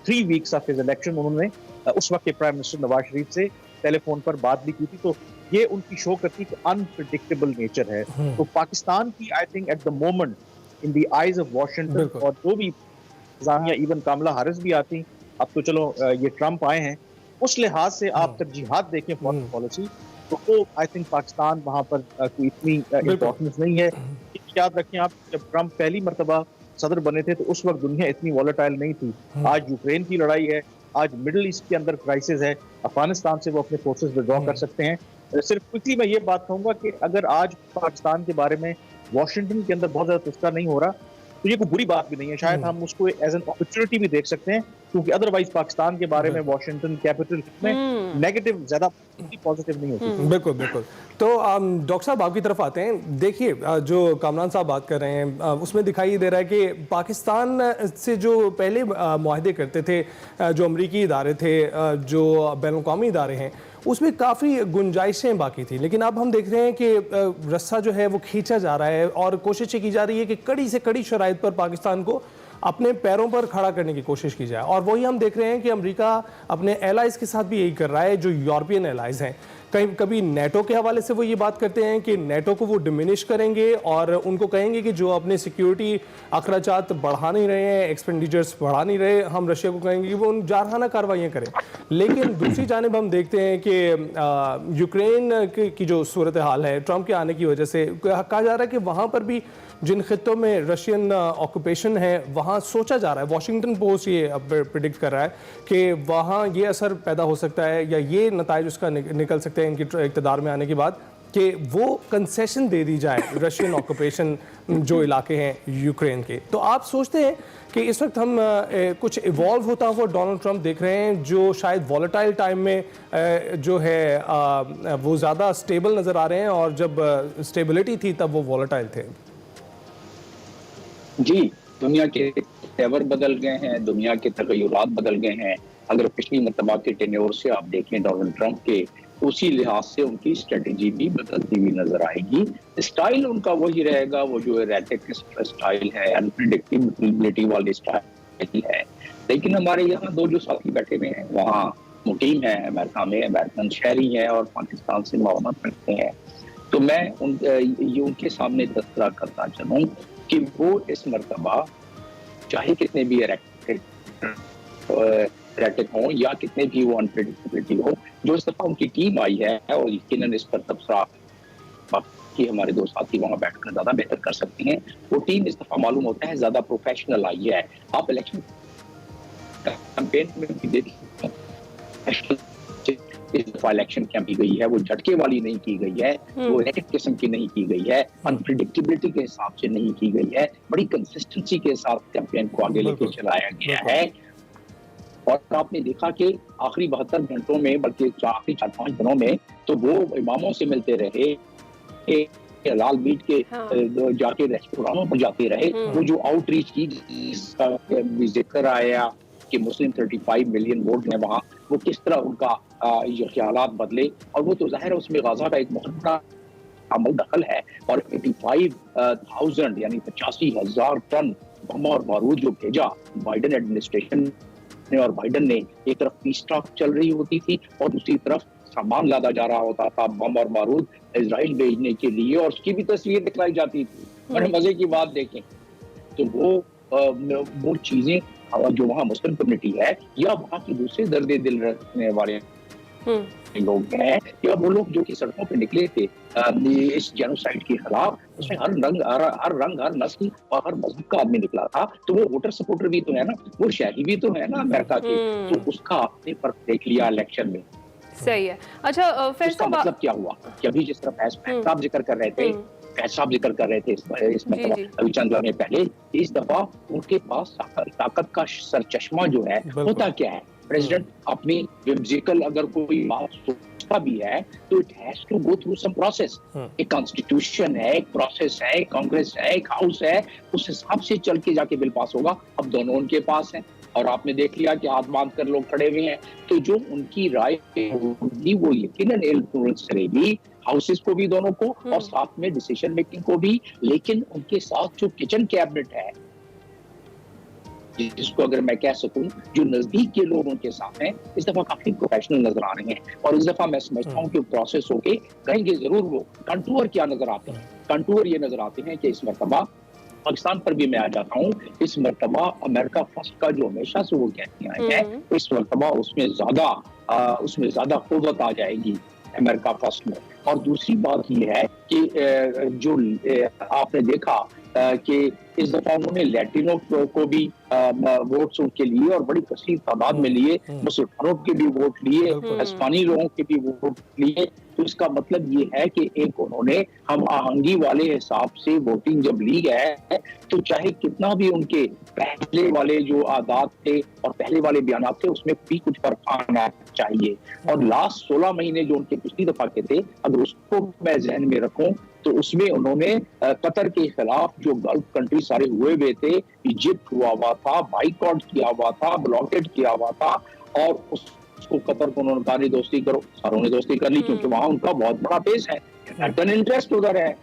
3 weeks of his election उन्होंने उस वक्त के प्राइम मिनिस्टर नवाज शरीफ से टेलीफोन पर बात भी की थी। तो ये उनकी शो करती कि अनप्रिडिक्टेबल नेचर है। तो पाकिस्तान की I think at the moment in the eyes of Washington और जो भी इंतजामिया, इवन कामला हारिस भी आती, अब तो चलो ये ट्रंप आए हैं, उस लिहाज से आप तरजीहात देखें फॉरेन पॉलिसी, तो वो आई थिंक पाकिस्तान वहां पर कोई इतनी इम्पोर्टेंस नहीं है। याद रखें आप, जब ट्रंप पहली मरतबा सदर बने थे तो उस वक्त दुनिया इतनी वॉलेटाइल नहीं थी। आज यूक्रेन की लड़ाई है, आज मिडिल ईस्ट के अंदर क्राइसिस है, अफगानिस्तान से वो अपने फोर्सेस विड्रॉ कर सकते हैं। सिर्फ क्विकली मैं ये बात कहूंगा कि अगर आज पाकिस्तान के बारे में वॉशिंगटन के अंदर बहुत ज्यादा तस्करा नहीं हो रहा तो ये कोई बुरी बात भी नहीं है। शायद हम उसको एज एन अपॉर्चुनिटी भी देख सकते हैं, क्योंकि अदरवाइज पाकिस्तान के बारे में वॉशिंगटन कैपिटल में नेगेटिव ज्यादा पॉजिटिव नहीं होती। बिल्कुल बिल्कुल। तो डॉक्टर साहब आपकी तरफ आते हैं। देखिए, जो कामरान साहब बात कर रहे हैं उसमें दिखाई दे रहा है कि पाकिस्तान से जो पहले मुआहदे करते थे, जो अमरीकी इदारे थे, जो बैनुल-अक़वामी इदारे हैं, उसमें काफ़ी गुंजाइशें बाकी थी। लेकिन अब हम देख रहे हैं कि रस्सा जो है वो खींचा जा रहा है और कोशिशें की जा रही है कि कड़ी से कड़ी शराइत पर पाकिस्तान को अपने पैरों पर खड़ा करने की कोशिश की जाए। और वही हम देख रहे हैं कि अमेरिका अपने एलाइज़ के साथ भी यही कर रहा है, जो यूरोपियन एलाइज़ हैं। कभी नेटो के हवाले से वो ये बात करते हैं कि नेटो को वो डिमिनिश करेंगे और उनको कहेंगे कि जो अपने सिक्योरिटी अखराजात बढ़ा नहीं रहे हैं, एक्सपेंडिचर्स बढ़ा नहीं रहे, हम रशिया को कहेंगे कि वो उन जारहाना कार्रवाइयाँ करें। लेकिन दूसरी जानिब हम देखते हैं कि यूक्रेन की जो सूरत हाल है ट्रंप के आने की वजह से, कहा जा रहा है कि वहाँ पर भी जिन खित्तों में रशियन ऑक्यूपेशन है वहाँ सोचा जा रहा है, वॉशिंगटन पोस्ट ये प्रिडिक्ट कर रहा है कि वहाँ ये असर पैदा हो सकता है या ये नताइज उसका निकल सकते हैं इनकी इक़्तिदार में आने के बाद, कि वो कंसेशन दे दी जाए रशियन ऑक्यूपेशन जो इलाके हैं यूक्रेन के। तो आप सोचते हैं कि इस वक्त हम कुछ इवॉल्व होता हुआ डोनाल्ड ट्रंप देख रहे हैं, जो शायद वॉलेटाइल टाइम में जो है वो ज़्यादा स्टेबल नज़र आ रहे हैं, और जब स्टेबिलिटी थी तब वो वॉलेटाइल थे? जी, दुनिया के तेवर बदल गए हैं, दुनिया के तगय्युरात बदल गए हैं। अगर पिछली मरतबा के टेन्योर से आप देखें डोनाल्ड ट्रंप के, उसी लिहाज से उनकी स्ट्रेटजी भी बदलती हुई नजर आएगी। स्टाइल उनका वही रहेगा, वो जो रैकेट स्टाइल है, अनप्रिडिक्टेबिलिटी वाली स्टाइल है। लेकिन हमारे यहाँ दो जो साथी बैठे हुए हैं, वहाँ मुकीम है अमेरिका में, अमेरिकन शहरी हैं और पाकिस्तान से मोहब्बत रखते हैं। तो मैं उनके सामने तस्करा करता चलूँ कि वो इस मरतबा चाहे कितने भी रैकेट हों या कितने भी वो अनप्रेडिक्टेबिलिटी हो, जो इस दफा उनकी टीम आई है, और यकीनन इस पर तबसरा कि हमारे दो साथी वहाँ बैठकर ज्यादा बेहतर कर सकते हैं, वो टीम इस दफा मालूम होता है ज्यादा प्रोफेशनल आई है। आप इलेक्शन कैंपेन में भी देखिए, इस दफा इलेक्शन क्या की गई है वो झटके वाली नहीं की गई है, वो रैकेट किस्म की नहीं की गई है, अनप्रेडिक्टेबिलिटी के हिसाब से नहीं की गई है, बड़ी कंसिस्टेंसी के साथ कैंपेन को आगे लेके चलाया गया है। और आपने देखा कि आखिरी 72 घंटों में, बल्कि आखिरी 4-5 दिनों में, तो वो इमामों से मिलते रहे, लाल बीट के जाके रेस्टोरेंटों पर जाते रहे, वो जो आउटरीच की जिसका भी जिक्र आया कि मुस्लिम 35 मिलियन वोट हैं वहाँ, वो किस तरह उनका ये ख्यालात बदले, और वो तो जाहिर है उसमें गाजा का एक बहुत बड़ा अमल दखल है और 85,000 यानी 85,000 टन बम और बारूद जो भेजा बाइडन एडमिनिस्ट्रेशन ने, और बाइडन ने एक तरफ पीस टॉक चल रही होती थी और दूसरी तरफ सामान लादा जा रहा होता था बम और बारूद इजराइल भेजने के लिए, और उसकी भी तस्वीर दिखलाई जाती थी। बड़े मजे की बात देखें तो वो चीजें जो वहाँ मुस्लिम कम्युनिटी है या वहाँ की दूसरे दर्दे दिल रखने वाले लोग हैं या वो लोग जो कि सड़कों पे निकले थे इस जेनोसाइड के खिलाफ, उसमें हर रंग हर नस्ल और हर मजहब का आदमी निकला था। तो वो वोटर सपोर्टर भी तो है ना, वो शाही भी तो है ना अमेरिका के, तो उसका आपने फर्क देख लिया इलेक्शन में। सही है। अच्छा फिर इसका मतलब क्या हुआ कि अभी जिस तरह साहब जिक्र कर रहे थे, साहब जिक्र कर रहे थे इस मतलब अभी चंद लम्हे पहले, इस दफा उनके पास ताकत का सरचश्मा जो है होता क्या है, प्रेसिडेंट अपनी विम्सिकल अगर कोई बात सोचता भी है तो it has to go through some process. एक कॉन्स्टिट्यूशन है, एक प्रोसेस है, एक कांग्रेस है, एक हाउस है, उस हिसाब से चल के जाके बिल पास होगा। अब दोनों उनके पास है और आपने देख लिया कि हाथ बांध कर लोग खड़े हुए हैं, तो जो उनकी राय होगी वो यकीनन इन्फ्लुएंस करेगी हाउसेस को भी दोनों को और साथ में डिसीजन मेकिंग को भी। लेकिन उनके साथ जो किचन कैबिनेट है, जिसको अगर मैं कह सकूं जो नजदीक के लोग उनके साथ हैं, इस दफा काफी प्रोफेशनल नजर आ रहे हैं। और इस दफा मैं समझता हूं कि प्रोसेस होके कहेंगे जरूर वो कंटूर क्या नजर आते हैं। कंटूर ये नजर आते हैं कि इस मरतबा पाकिस्तान पर भी मैं आ जाता हूँ, इस मरतबा अमेरिका फर्स्ट का जो हमेशा से वो कहते आए हैं, इस मरतबा उसमें ज्यादा कुव्वत आ जाएगी अमेरिका फर्स्ट में। और दूसरी बात ये है कि जो आपने देखा कि इस दफा उन्होंने लैटिनो को भी वोट्स उनके लिए और बड़ी कसीर तादाद में लिए, मुसलमानों के भी वोट लिए, हिस्पानी लोगों के भी वोट लिए। तो इसका मतलब ये है कि एक उन्होंने हम आहंगी वाले हिसाब से वोटिंग जब ली है तो चाहे कितना भी उनके पहले वाले जो आदात थे और पहले वाले बयान थे उसमें भी कुछ फर्क आना चाहिए। और लास्ट 16 महीने जो उनके पिछली दफा के थे, अगर उसको मैं जहन में रखूं तो उसमें उन्होंने कतर के खिलाफ जो गल्फ कंट्री सारे हुए थे, इजिप्ट हुआ था, बाइकआउट किया हुआ था, ब्लॉकेट किया हुआ था, और उसको कतर को उन्होंने कहा दोस्ती करो, सारों ने दोस्ती कर ली क्योंकि वहां उनका बहुत बड़ा बेस है, इंटरेस्ट उधर है।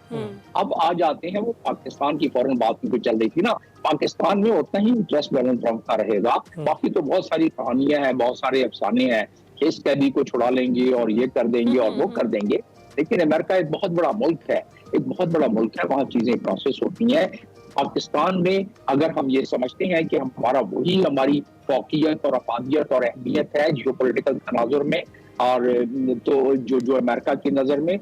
अब आ जाते हैं वो पाकिस्तान की फौरन बात की चल रही थी ना, पाकिस्तान में उतना ही इंटरेस्ट डोनाल्ड ट्रंप का रहेगा। बाकी तो बहुत सारी कहानियां हैं, बहुत सारे अफसाने हैं, केस कैदी को छुड़ा लेंगे और ये कर देंगे और वो कर देंगे। लेकिन अमेरिका एक बहुत बड़ा मुल्क है, एक बहुत बड़ा मुल्क है, वहाँ चीजें प्रोसेस होती हैं। पाकिस्तान में अगर हम ये समझते हैं कि हमारी फौकियत और अफादियत और अहमियत है जियोपॉलिटिकल तनाजुर में, और तो जो अमेरिका की नजर में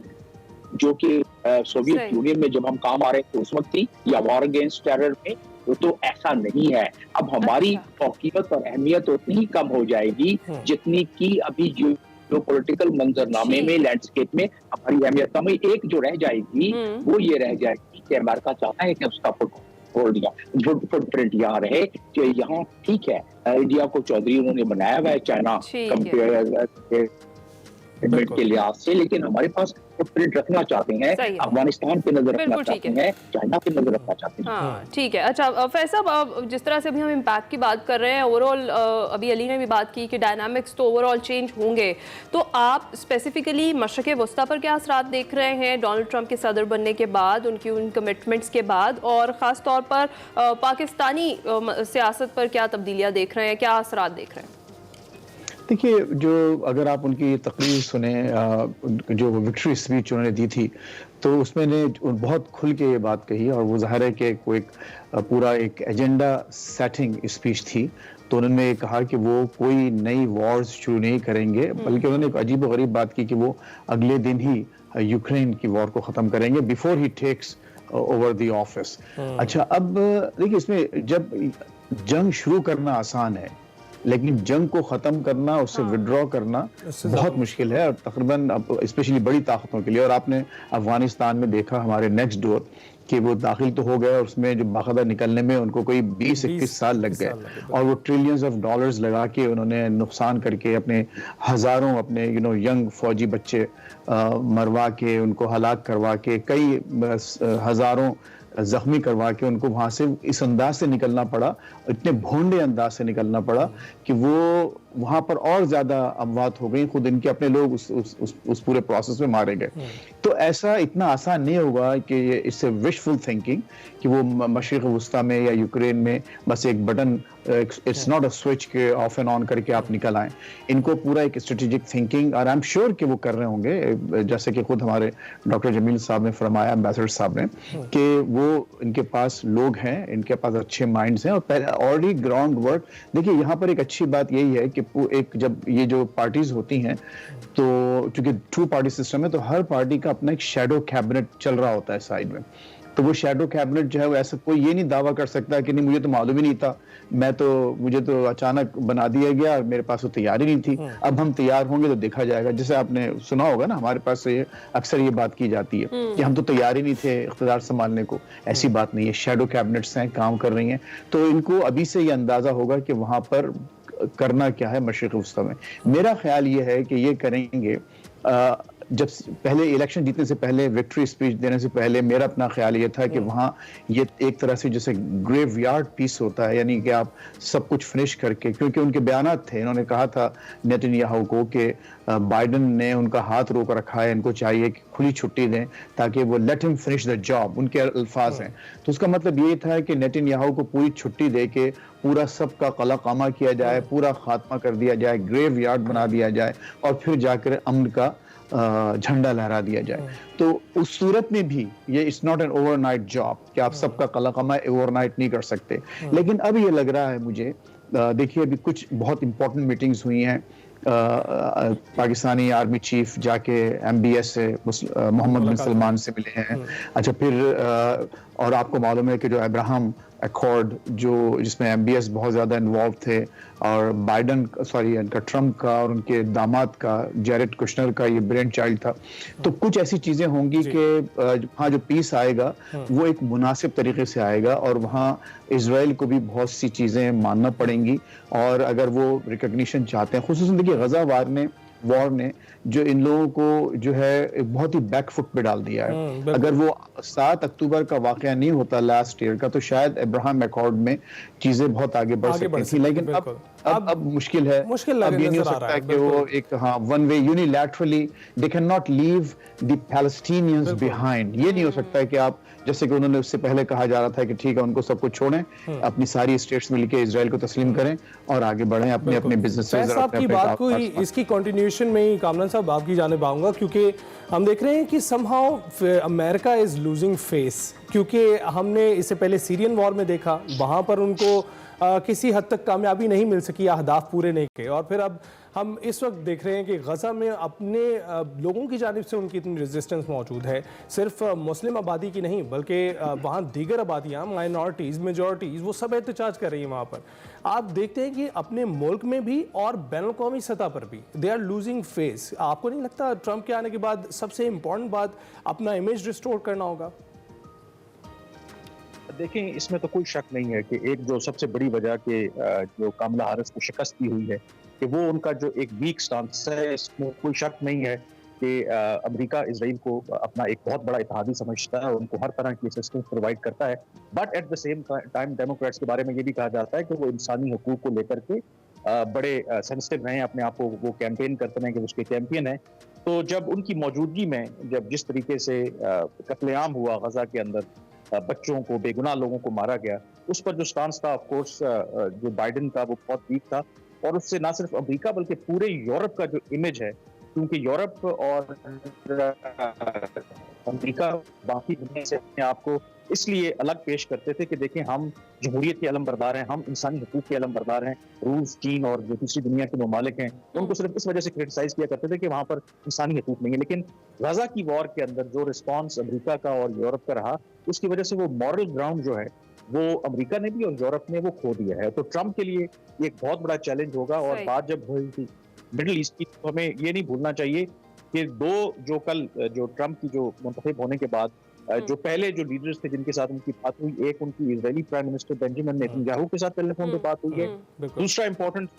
जो कि सोवियत यूनियन में जब हम काम आ रहे थे उस वक्त थी, या वॉर अगेंस्ट टेरर में, तो ऐसा नहीं है। अब हमारी फौकियत और अहमियत उतनी ही कम हो जाएगी जितनी की अभी जो पॉलिटिकल मंजरनामे में, लैंडस्केप में हमारी अहमियत कम हुई। एक जो रह जाएगी वो ये रह जाएगी कि अमेरिका चाहता है कि उसका फुटप्रिंट यहाँ रहे, कि यहाँ ठीक है इंडिया को चौधरी उन्होंने बनाया हुआ है चाइना के लिहाज से, लेकिन हमारे पास फुटप्रिंट रखना चाहते हैं, अफगानिस्तान पे नजर रखना चाहते हैं, चाइना पे नजर रखना चाहते हैं। हाँ ठीक है। अच्छा फैसल, जिस तरह से अभी हम इम्पैक्ट की बात कर रहे हैं, ओवरऑल अभी अली ने भी बात की कि डायनामिक्स तो ओवरऑल चेंज होंगे, तो आप स्पेसिफिकली मशरक़ वस्ता पर क्या असरात देख रहे हैं डोनाल्ड ट्रंप के सदर बनने के बाद, उनकी उन कमिटमेंट्स के बाद, और ख़ास तौर पर पाकिस्तानी सियासत पर क्या तब्दीलियाँ देख रहे हैं, क्या असरात देख रहे हैं? देखिए, जो अगर आप उनकी तकरीर सुने, जो विक्ट्री स्पीच उन्होंने दी थी, तो उसमें ने बहुत खुल के ये बात कही, और वो जाहिर है कि कोई पूरा एक एजेंडा सेटिंग स्पीच थी। तो उन्होंने कहा कि वो कोई नई वॉर्स शुरू नहीं करेंगे, बल्कि उन्होंने एक अजीब व गरीब बात की कि वो अगले दिन ही यूक्रेन की वॉर को ख़त्म करेंगे before he takes over the office. अच्छा, अब देखिए, इसमें जब जंग शुरू करना आसान है, लेकिन जंग को खत्म करना, उससे विड्रॉ करना बहुत मुश्किल है, और तकरीबन अब स्पेशली बड़ी ताकतों के लिए। और आपने अफगानिस्तान में देखा हमारे नेक्स्ट डोर कि वो दाखिल तो हो गए, और उसमें जो बाकायदा निकलने में उनको कोई 20-21 साल लग गए, और वो ट्रिलियंस ऑफ डॉलर्स लगा के उन्होंने नुकसान करके अपने हजारों अपने यंग फौजी बच्चे मरवा के, उनको हलाक करवा के, कई हजारों जख्मी करवा के उनको वहां से इस अंदाज से निकलना पड़ा, इतने भोंडे अंदाज से निकलना पड़ा कि वो वहां पर और ज्यादा अमवात हो गई, खुद इनके अपने लोग उस पूरे प्रोसेस में मारे गए। तो ऐसा इतना आसान नहीं होगा कि ये इससे विशफुल थिंकिंग कि वो मशरिक वस्ता में या यूक्रेन में बस एक button, it's not a switch के ऑफ एंड ऑन करके आप निकल आए। इनको पूरा एक स्ट्रेटेजिक थिंकिंग, और आई एम श्योर कि वो कर रहे होंगे, जैसे कि खुद हमारे डॉक्टर जमील साहब ने फरमाया, एम्बेसडर साहब ने, कि वो इनके पास लोग हैं, इनके पास अच्छे माइंड्स हैं और ऑलरेडी ग्राउंड वर्क। देखिए यहाँ पर एक अच्छी बात यही है कि एक जब ये जो पार्टीज होती हैं, तो चूंकि 2 पार्टी सिस्टम है, तो हर पार्टी का अपना एक शैडो कैबिनेट चल रहा होता है साइड में। तो वो शैडो कैबिनेट जो है वो ऐसा कोई ये नहीं दावा कर सकता कि नहीं मुझे तो मालूम ही नहीं था, मुझे तो अचानक बना दिया गया और मेरे पास तो तैयारी नहीं थी, अब हम तैयार होंगे तो देखा जाएगा। जैसे आपने सुना होगा ना, हमारे पास से अक्सर ये बात की जाती है कि हम तो तैयार ही नहीं थे इख्तियार संभालने को। ऐसी बात नहीं है, शैडो कैबिनेट्स हैं, काम कर रही हैं, तो इनको अभी से ये अंदाजा होगा कि वहां पर करना क्या है मशरिक वस्ता में। मेरा ख्याल ये है कि ये करेंगे, जब पहले इलेक्शन जीतने से पहले, विक्ट्री स्पीच देने से पहले, मेरा अपना ख्याल ये था कि वहाँ ये एक तरह से जैसे ग्रेवयार्ड पीस होता है, यानी कि आप सब कुछ फिनिश करके, क्योंकि उनके बयानात थे, इन्होंने कहा था नेतन्याहू को कि बाइडन ने उनका हाथ रोक रखा है, इनको चाहिए कि खुली छुट्टी दें ताकि वो let him finish the job, उनके अल्फाज हैं। तो उसका मतलब ये था कि नेतन्याहू को पूरी छुट्टी दे के पूरा सबका कलाकामा किया जाए, पूरा खात्मा कर दिया जाए, ग्रेवयार्ड बना दिया जाए और फिर जाकर अमन का झंडा लहरा दिया जाए। तो उस सूरत में भी ये it's not an overnight job कि आप सबका कलाकमा ओवरनाइट नहीं कर सकते। लेकिन अब ये लग रहा है मुझे, देखिए अभी कुछ बहुत इंपॉर्टेंट मीटिंग्स हुई हैं, पाकिस्तानी आर्मी चीफ जाके MBS से मोहम्मद बिन सलमान से मिले हैं। अच्छा, फिर और आपको मालूम है कि जो अब्राहम अकॉर्ड जो जिसमें MBS बहुत ज़्यादा इन्वॉल्व थे, और इनका ट्रम्प का और उनके दामाद का जैरेड कुशनर का ये ब्रेन चाइल्ड था। तो कुछ ऐसी चीज़ें होंगी कि वहाँ जो पीस आएगा वो एक मुनासिब तरीके से आएगा, और वहाँ इजराइल को भी बहुत सी चीज़ें मानना पड़ेंगी। और अगर वो रिकग्निशन चाहते हैं, खुसूसन देखिए गजा वॉर ने जो इन लोगों को जो है बहुत ही बैकफुट पे डाल दिया है। अगर वो 7 अक्टूबर का वाकया नहीं होता लास्ट ईयर का, तो शायद अब्राहम अकॉर्ड में चीजें बहुत आगे बढ़ सकती थी। लेकिन अब मुश्किल है, अब ये नहीं हो सकता है कि वो एक one way unilaterally they can not leave the Palestinians behind. ये नहीं हो सकता है कि आप, जैसे कि उन्होंने उससे पहले कहा जा रहा था कि ठीक है उनको सब कुछ छोड़ें, अपनी सारी स्टेट्स मिलकर इजराइल को तस्लीम करें और आगे बढ़ें अपने अपने बिजनेसेस। आपकी बात को ही इसकी कंटिन्यूएशन में ही कामरान साहब आपकी जाने पाऊंगा, क्योंकि हम देख रहे हैं कि somehow America is losing face, क्योंकि हमने इससे पहले सीरियन वॉर में देखा, वहां पर उनको किसी हद तक कामयाबी नहीं मिल सकी, अहदाफ पूरे नहीं किए, और फिर अब हम इस वक्त देख रहे हैं कि गजा में अपने लोगों की जानिब से उनकी इतनी रेजिस्टेंस मौजूद है, सिर्फ मुस्लिम आबादी की नहीं बल्कि वहाँ दीगर आबादियाँ, माइनॉरिटीज़, मेजॉरिटीज़, वो सब एहतजाज कर रही हैं वहाँ पर। आप देखते हैं कि अपने मुल्क में भी और बैनुल-अक़वामी सतह पर भी दे आर लूजिंग फेस। आपको नहीं लगता ट्रंप के आने के बाद सबसे इम्पॉर्टेंट बात अपना इमेज रिस्टोर करना होगा? देखें, इसमें तो कोई शक नहीं है कि एक जो सबसे बड़ी वजह के जो कमला हैरिस को शिकस्त दी हुई है कि वो उनका जो एक वीक स्टांस है, इसमें कोई शक नहीं है कि अमेरिका इजराइल को अपना एक बहुत बड़ा इत्तेहादी समझता है, उनको हर तरह की असिस्टेंस प्रोवाइड करता है। But at the same time Democrats के बारे में ये भी कहा जाता है कि वो इंसानी हकूक को लेकर के बड़े सेंसिटिव रहे, अपने आप को वो कैंपेन करते हैं कि उसके चैंपियन है। तो जब उनकी मौजूदगी में जब जिस तरीके से कत्लेआम हुआ गजा के अंदर, बच्चों को, बेगुनाह लोगों को मारा गया, उस पर जो स्टांस था, ऑफ कोर्स जो बाइडेन का, वो बहुत वीक था। और उससे ना सिर्फ अमेरिका बल्कि पूरे यूरोप का जो इमेज है, क्योंकि यूरोप और अमेरिका बाकी दुनिया से अपने आप को इसलिए अलग पेश करते थे कि देखें हम जमहूरियत के अलमबरदार हैं, हम इंसानी हकूक के अलमबरदार हैं। रूस, चीन और जो दूसरी दुनिया के ममालिक हैं, उनको सिर्फ इस वजह से क्रिटिसाइज किया करते थे कि वहां पर इंसानी हकूक नहीं है। लेकिन गजा की वॉर के अंदर जो रिस्पॉन्स अमेरिका का और यूरोप का रहा, उसकी वजह से वो मॉरल ग्राउंड जो है वो अमेरिका ने भी और यूरोप ने वो खो दिया है। तो ट्रंप के लिए एक बहुत बड़ा चैलेंज होगा। और बात जब हुई थी मिडिल ईस्ट की, तो हमें ये नहीं भूलना चाहिए कि जो ट्रंप की जो मुंतखब होने के बाद जो पहले जो लीडर्स थे जिनके साथ उनकी बात हुई, एक उनकी Israeli prime minister Benjamin Netanyahu के साथ टेलीफोन पे बात हुई है। दूसरा इंपॉर्टेंट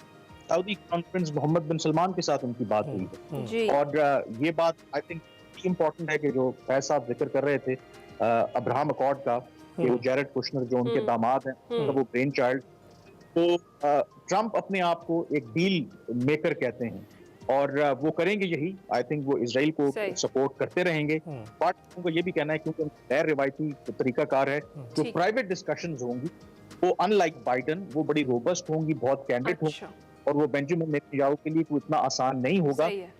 सऊदी कॉन्फ्रेंस मोहम्मद बिन सलमान के साथ उनकी बात हुई है। और ये बात आई थिंक इंपॉर्टेंट है कि जो फैज साहब जिक्र कर रहे थे अब्राहम अकॉर्ड का, कि वो जैरेड कुशनर जो उनके दामाद हैं, वो ब्रेन चाइल्ड, तो ट्रंप अपने आप को एक डील मेकर कहते हैं और वो करेंगे यही। आई थिंक वो इजराइल को सही। सपोर्ट करते रहेंगे, बट उनको ये भी कहना है क्योंकि गैर रिवायती तरीकाकार है, जो ठीक। प्राइवेट डिस्कशंस होंगी वो अनलाइक बाइडन वो बड़ी रोबस्ट होंगी, बहुत कैंडिड होंगी, अच्छा, और वो बेंजामिन नेतन्याहू के लिए कोई इतना आसान नहीं होगा। सही है।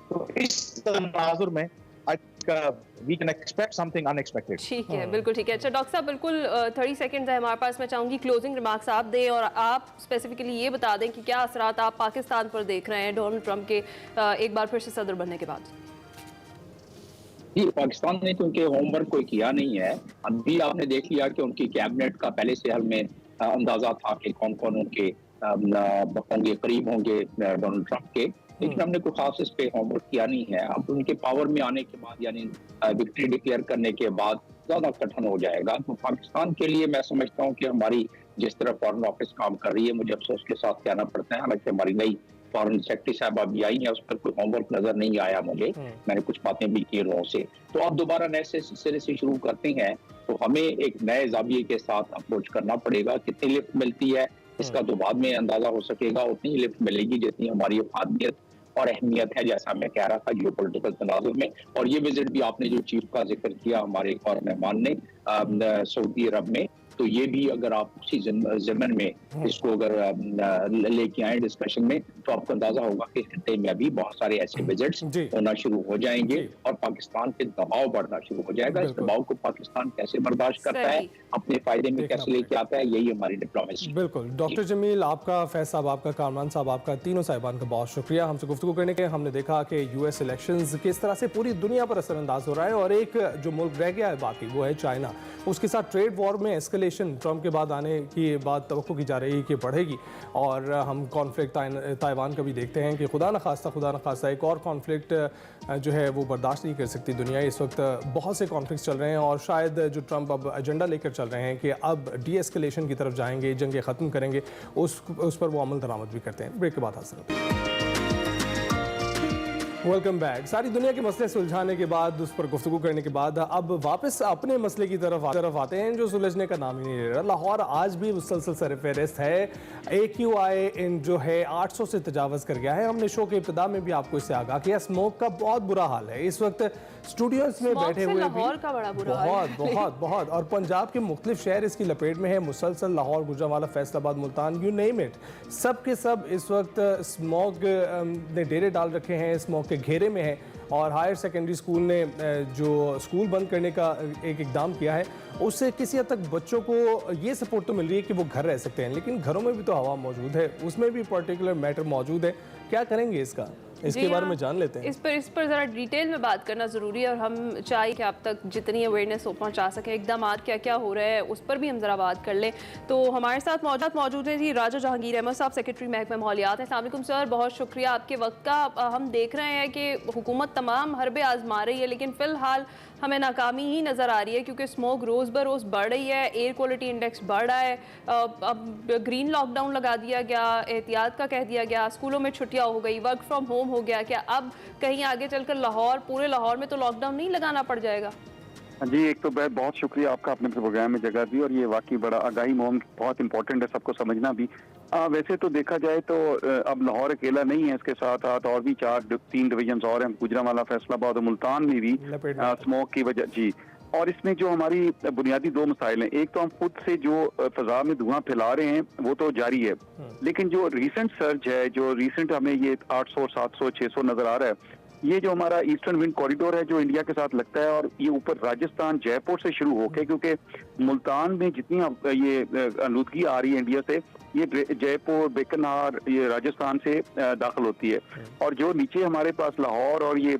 तो इस तनाजुर में I think we can expect something unexpected. ठीक है, बिल्कुल ठीक है। अच्छा डॉक्टर साहब, बिल्कुल 30 सेकंड्स है हमारे पास। मैं चाहूंगी क्लोजिंग रिमार्क्स आप दें और आप स्पेसिफिकली ये बता दें कि क्या असरात आप पाकिस्तान पर देख रहे हैं डोनाल्ड ट्रंप के एक बार फिर से सदर बनने के बाद। जी, पाकिस्तान ने तो उनके होमवर्क कोई किया नहीं है। अभी आपने देख लिया कि उनकी कैबिनेट का पहले से हमें अंदाजा था कि कौन कौन उनके होंगे, करीब होंगे डोनाल्ड ट्रंप के, लेकिन हमने कोई खास इस पे होमवर्क किया नहीं है। अब उनके पावर में आने के बाद यानी विक्ट्री डिक्लेयर करने के बाद ज्यादा कठिन हो जाएगा। तो पाकिस्तान के लिए मैं समझता हूँ कि हमारी जिस तरह फॉरेन ऑफिस काम कर रही है, मुझे अफसोस के साथ कहना पड़ता है, हालांकि हमारी नई फॉरेन सेक्रेटरी साहब अभी आई है, उस पर कोई होमवर्क नजर नहीं आया मुझे। मैंने कुछ बातें भी की लोगों से। तो अब दोबारा नए सिरे से शुरू करते हैं तो हमें एक नए जाविये के साथ अप्रोच करना पड़ेगा। कितनी लिफ्ट मिलती है इसका तो बाद में अंदाजा हो सकेगा, उतनी ही लिफ्ट मिलेगी जितनी हमारी अफादियत और अहमियत है, जैसा मैं कह रहा था जियो पॉलिटिकल तनाजुर में। और ये विजिट भी आपने जो चीफ का जिक्र किया हमारे एक और मेहमान ने सऊदी अरब में, तो ये भी अगर आप उसी ज़मन में इसको अगर लेके आए डिस्कशन में, तो आपको अंदाजा होगा कि खित्ते में अभी बहुत सारे ऐसे विजिट्स होना शुरू हो जाएंगे और पाकिस्तान पे दबाव बढ़ना शुरू हो जाएगा। इस दबाव को पाकिस्तान कैसे बर्दाश्त करता है, अपने फायदे में कैसे लेके आता है, यही हमारी डिप्लोमेसी। बिल्कुल। डॉक्टर जमील, आपका, फैज साहब आपका, कामरान साहब आपका, तीनों साहिबान का बहुत शुक्रिया हमसे गुफ्तगू करने के। हमने देखा कि यूएस इलेक्शंस किस तरह से पूरी दुनिया पर असरअंदाज हो रहा है और एक जो मुल्क रह गया है बाकी वो है चाइना। उसके साथ ट्रेड वॉर में एस्केलेशन ट्रंप के बाद आने की बात तवक्को की जा रही है कि बढ़ेगी और हम कॉन्फ्लिक्ट ताइवान का भी देखते हैं कि खुदा न खास्ता एक और कॉन्फ्लिक्ट जो है वो बर्दाश्त नहीं कर सकती दुनिया। इस वक्त बहुत से कॉन्फ्लिक्ट चल रहे हैं और शायद जो ट्रंप अब एजेंडा लेकर चल रहे हैं कि अब डी एस्केलेशन की तरफ जाएंगे, जंगें ख़त्म करेंगे, उस पर वो अमल दरामद भी करते हैं। ब्रेक के बाद हासिल होते हैं। Welcome back. सारी दुनिया के मसले सुलझाने के बाद, उस पर गुफ्तगू करने के बाद अब वापस अपने मसले की तरफ आते हैं जो सुलझने का नाम ही नहीं ले रहा। लाहौर आज भी मुसलसल सरफहरिस्त है। AQI जो है 800 से तजावज़ कर गया है। हमने शो के इब्तिदा में भी आपको इससे आगाह किया। स्मोक का बहुत बुरा हाल है इस वक्त। स्टूडियोज में बैठे हुए लाहौर का बड़ा बुरा हाल है। बहुत और पंजाब के मुख्तलिफ शहर इसकी लपेट में है। मुसलसल Lahore, Gujranwala, Faisalabad, Multan, you name it, सब के सब इस वक्त स्मोक ने डेरे डाल रखे हैं, स्मोक के घेरे में है। और हायर सेकेंडरी स्कूल ने जो स्कूल बंद करने का एक इकदाम किया है, उससे किसी हद तक बच्चों को ये सपोर्ट तो मिल रही है कि वो घर रह सकते हैं, लेकिन घरों में भी तो हवा मौजूद है, उसमें भी पर्टिकुलर मैटर मौजूद है। क्या करेंगे इसका, इसके बारे में जान लेते हैं। इस पर ज़रा डिटेल में बात करना ज़रूरी है और हम चाहे कि आप तक जितनी अवेयरनेस हो पहुंचा सकें, इकदाम क्या क्या हो रहे हैं उस पर भी हम ज़रा बात कर लें। तो हमारे साथ मौजूद है जी राजा जहांगीर अहमद साहब, सेक्रेटरी महकमा माहौलियात। अस्सलाम वालेकुम सर, बहुत शुक्रिया आपके वक्त का। हम देख रहे हैं कि हुकूमत तमाम हरबे आजमा रही है, लेकिन फ़िलहाल हमें नाकामी ही नज़र आ रही है क्योंकि स्मोक रोज़ ब रोज़ बढ़ रही है, एयर क्वालिटी इंडेक्स बढ़ रहा है। अब ग्रीन लॉकडाउन लगा दिया गया, एहतियात का कह दिया गया, स्कूलों में छुट्टियाँ हो गई, वर्क फ्रॉम होम हो गया। क्या अब कहीं आगे चलकर पूरे लाहौर में तो लॉकडाउन नहीं लगाना पड़ जाएगा? जी, एक तो बहुत शुक्रिया आपका, आपने प्रोग्राम में जगह दी और ये वाकई बड़ा आगाही मुहिम बहुत इंपॉर्टेंट है सबको समझना भी। वैसे तो देखा जाए तो अब लाहौर अकेला नहीं है, इसके साथ साथ और भी 3 डिवीजन और हैं, गुजरांवाला, फैसलाबाद और मुल्तान में भी स्मोक की वजह। जी, और इसमें जो हमारी बुनियादी 2 मसाइल हैं, एक तो हम खुद से जो फजा में धुआं फैला रहे हैं वो तो जारी है, लेकिन जो रिसेंट सर्ज है, जो रिसेंट हमें ये 800, 700, 600 नजर आ रहा है, ये जो हमारा ईस्टर्न विंड कॉरिडोर है जो इंडिया के साथ लगता है और ये ऊपर राजस्थान, जयपुर से शुरू होकर, क्योंकि मुल्तान में जितनी ये आलूदगी आ रही है इंडिया से, ये जयपुर, बीकानेर, ये राजस्थान से दाखिल होती है। और जो नीचे हमारे पास लाहौर और ये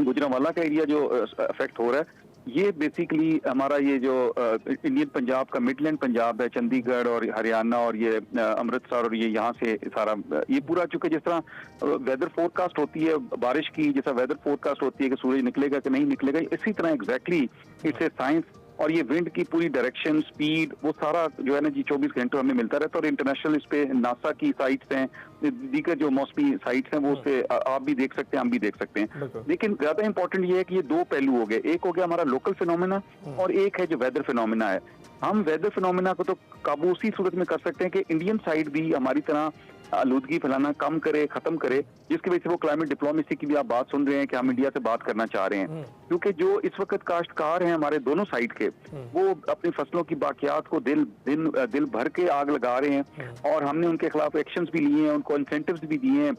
गुजरांवाला का एरिया जो अफेक्ट हो रहा है, ये बेसिकली हमारा ये जो इंडियन पंजाब का मिडलैंड पंजाब है, चंडीगढ़ और हरियाणा और ये अमृतसर और ये यहाँ से सारा ये पूरा, चूंकि जिस तरह वेदर फोरकास्ट होती है बारिश की, जैसा वेदर फोरकास्ट होती है कि सूरज निकलेगा कि नहीं निकलेगा, इसी तरह एग्जैक्टली इट्स ए साइंस और ये विंड की पूरी डायरेक्शन, स्पीड, वो सारा जो है ना जी 24 घंटे हमें मिलता रहता है। और इंटरनेशनल इस पे नासा की साइट्स हैं, दीगर जो मौसमी साइट्स हैं, वो उससे आप भी देख सकते हैं, हम भी देख सकते हैं। लेकिन ज्यादा इंपॉर्टेंट ये है कि ये दो पहलू हो गए, एक हो गया हमारा लोकल फिनोमेना और एक है जो वेदर फिनोमेना है। हम वेदर फिनोमेना को तो काबू उसी सूरत में कर सकते हैं कि इंडियन साइड भी हमारी तरह आलूदगी फैलाना कम करे, खत्म करे, जिसकी वजह से वो क्लाइमेट डिप्लोमेसी की भी आप बात सुन रहे हैं कि हम इंडिया से बात करना चाह रहे हैं। क्योंकि जो इस वक्त काश्तकार हैं हमारे दोनों साइड के, वो अपनी फसलों की बाकियात को दिल भर के आग लगा रहे हैं और हमने उनके खिलाफ एक्शंस भी लिए हैं, उनको इंसेंटिव्स भी दिए हैं।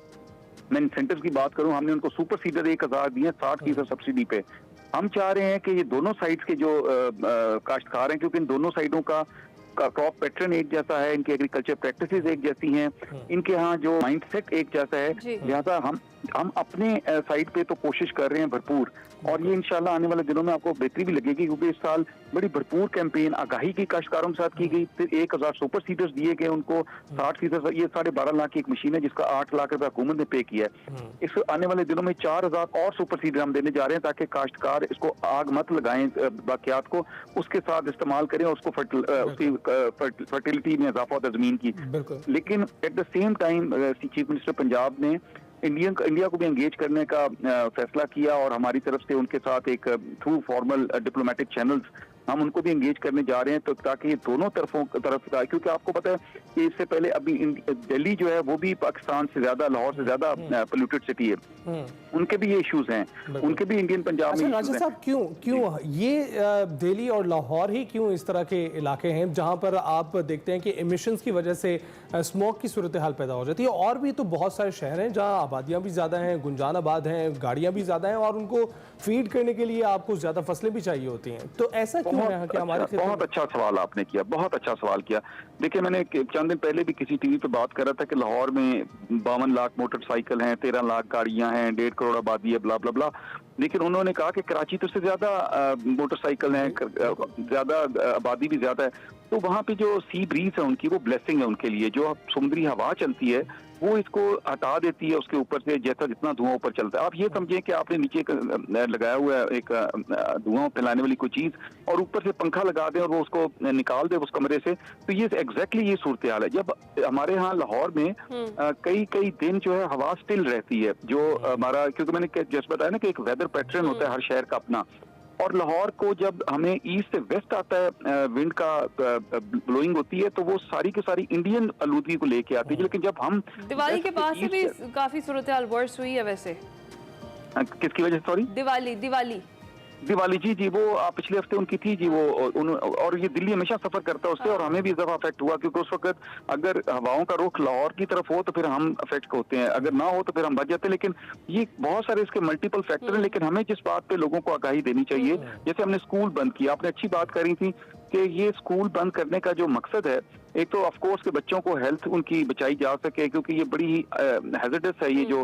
मैं इंसेंटिव्स की बात करूं, हमने उनको सुपर सीडर 1000 दिए 60% सब्सिडी पे। हम चाह रहे हैं कि ये दोनों साइड्स के जो काश्तकार हैं, क्योंकि इन दोनों साइडों का क्रॉप पैटर्न एक जैसा है, इनकी एग्रीकल्चर प्रैक्टिसेस एक जैसी हैं, इनके यहाँ जो माइंडसेट एक जैसा है, लिहाजा हम अपने साइड पे तो कोशिश कर रहे हैं भरपूर। और ये इंशाल्लाह आने वाले दिनों में आपको बेहतरी भी लगेगी, क्योंकि इस साल बड़ी भरपूर कैंपेन आगाही की काश्तकारों के साथ की गई। फिर 1000 सुपर सीडर्स दिए गए उनको, 60%, ये 12.5 लाख की एक मशीन है जिसका 8 लाख रुपया हुकूमत ने पे किया है। इस आने वाले दिनों में 4000 और सुपर सीडर हम देने जा रहे हैं, ताकि काश्तकार इसको आग मत लगाएं, बाकियात को उसके साथ इस्तेमाल करें और उसको उसकी फर्टिलिटी में इजाफा होता है जमीन की। लेकिन at the same time chief minister Punjab ने इंडिया को भी एंगेज करने का फैसला किया और हमारी तरफ से उनके साथ एक थ्रू फॉर्मल डिप्लोमेटिक चैनल्स हम उनको भी एंगेज करने जा रहे हैं, तो ताकि दोनों तरफ का, क्योंकि आपको पता है कि इससे पहले अभी दिल्ली जो है वो भी पाकिस्तान से ज्यादा, लाहौर से ज्यादा पोल्यूटेड सिटी है, उनके भी ये इश्यूज हैं, उनके भी इंडियन पंजाब में। राजा साहब, क्यों ये दिल्ली और लाहौर ही क्यों इस तरह के इलाके हैं जहां पर आप देखते हैं कि एमिशंस की वजह से स्मोक की सूरत हाल पैदा हो जाती है? और भी तो बहुत सारे शहर हैं जहां आबादियां भी ज्यादा हैं, गुंजान आबाद हैं, गाड़ियां भी ज्यादा हैं और उनको फीड करने के लिए आपको ज्यादा फसलें भी चाहिए होती हैं, तो ऐसा क्यों है कि हमारे बहुत अच्छा सवाल आपने किया, बहुत अच्छा सवाल किया। देखिए, मैंने चंद दिन पहले भी किसी टीवी पे बात कर रहा था कि लाहौर में 52 लाख मोटरसाइकिल हैं, 13 लाख गाड़ियां हैं, 1.5 करोड़ आबादी है, ब्ला ब्ला ब्ला। लेकिन उन्होंने कहा कि कराची तो से ज्यादा मोटरसाइकिल हैं, ज्यादा आबादी भी ज्यादा है, तो वहाँ पे जो सी ब्रीज है उनकी, वो ब्लेसिंग है उनके लिए। जो समुद्री हवा चलती है वो इसको हटा देती है उसके ऊपर से, जैसा जितना धुआं ऊपर चलता है। आप ये समझें कि आपने नीचे लगाया हुआ है एक धुआं फैलाने वाली कोई चीज और ऊपर से पंखा लगा दें और वो उसको निकाल दे उस कमरे से, तो ये एग्जैक्टली ये सूरत हाल है। जब हमारे यहाँ लाहौर में कई दिन जो है हवा स्टिल रहती है, जो हमारा, क्योंकि मैंने जैसे बताया ना कि एक वेदर पैटर्न होता है हर शहर का अपना, और लाहौर को जब हमें ईस्ट से वेस्ट आता है, विंड का ब्लोइंग होती है, तो वो सारी की सारी इंडियन आलूदगी को लेके आती है। लेकिन जब हम दिवाली के बाद से भी काफी सूरत हाल वर्स हुई है वैसे। किसकी वजह से? सॉरी, दिवाली जी वो पिछले हफ्ते उनकी थी जी, और ये दिल्ली हमेशा सफर करता है उससे, और हमें भी इस दफा अफेक्ट हुआ, क्योंकि उस वक्त अगर हवाओं का रुख लाहौर की तरफ हो तो फिर हम अफेक्ट होते हैं, अगर ना हो तो फिर हम बच जाते हैं। लेकिन ये बहुत सारे इसके मल्टीपल फैक्टर हैं। लेकिन हमें जिस बात पे लोगों को आगाही देनी चाहिए, जैसे हमने स्कूल बंद किया, आपने अच्छी बात करी थी कि ये स्कूल बंद करने का जो मकसद है, एक तो ऑफ कोर्स के बच्चों को हेल्थ उनकी बचाई जा सके, क्योंकि ये बड़ी ही हैजर्डस है ये जो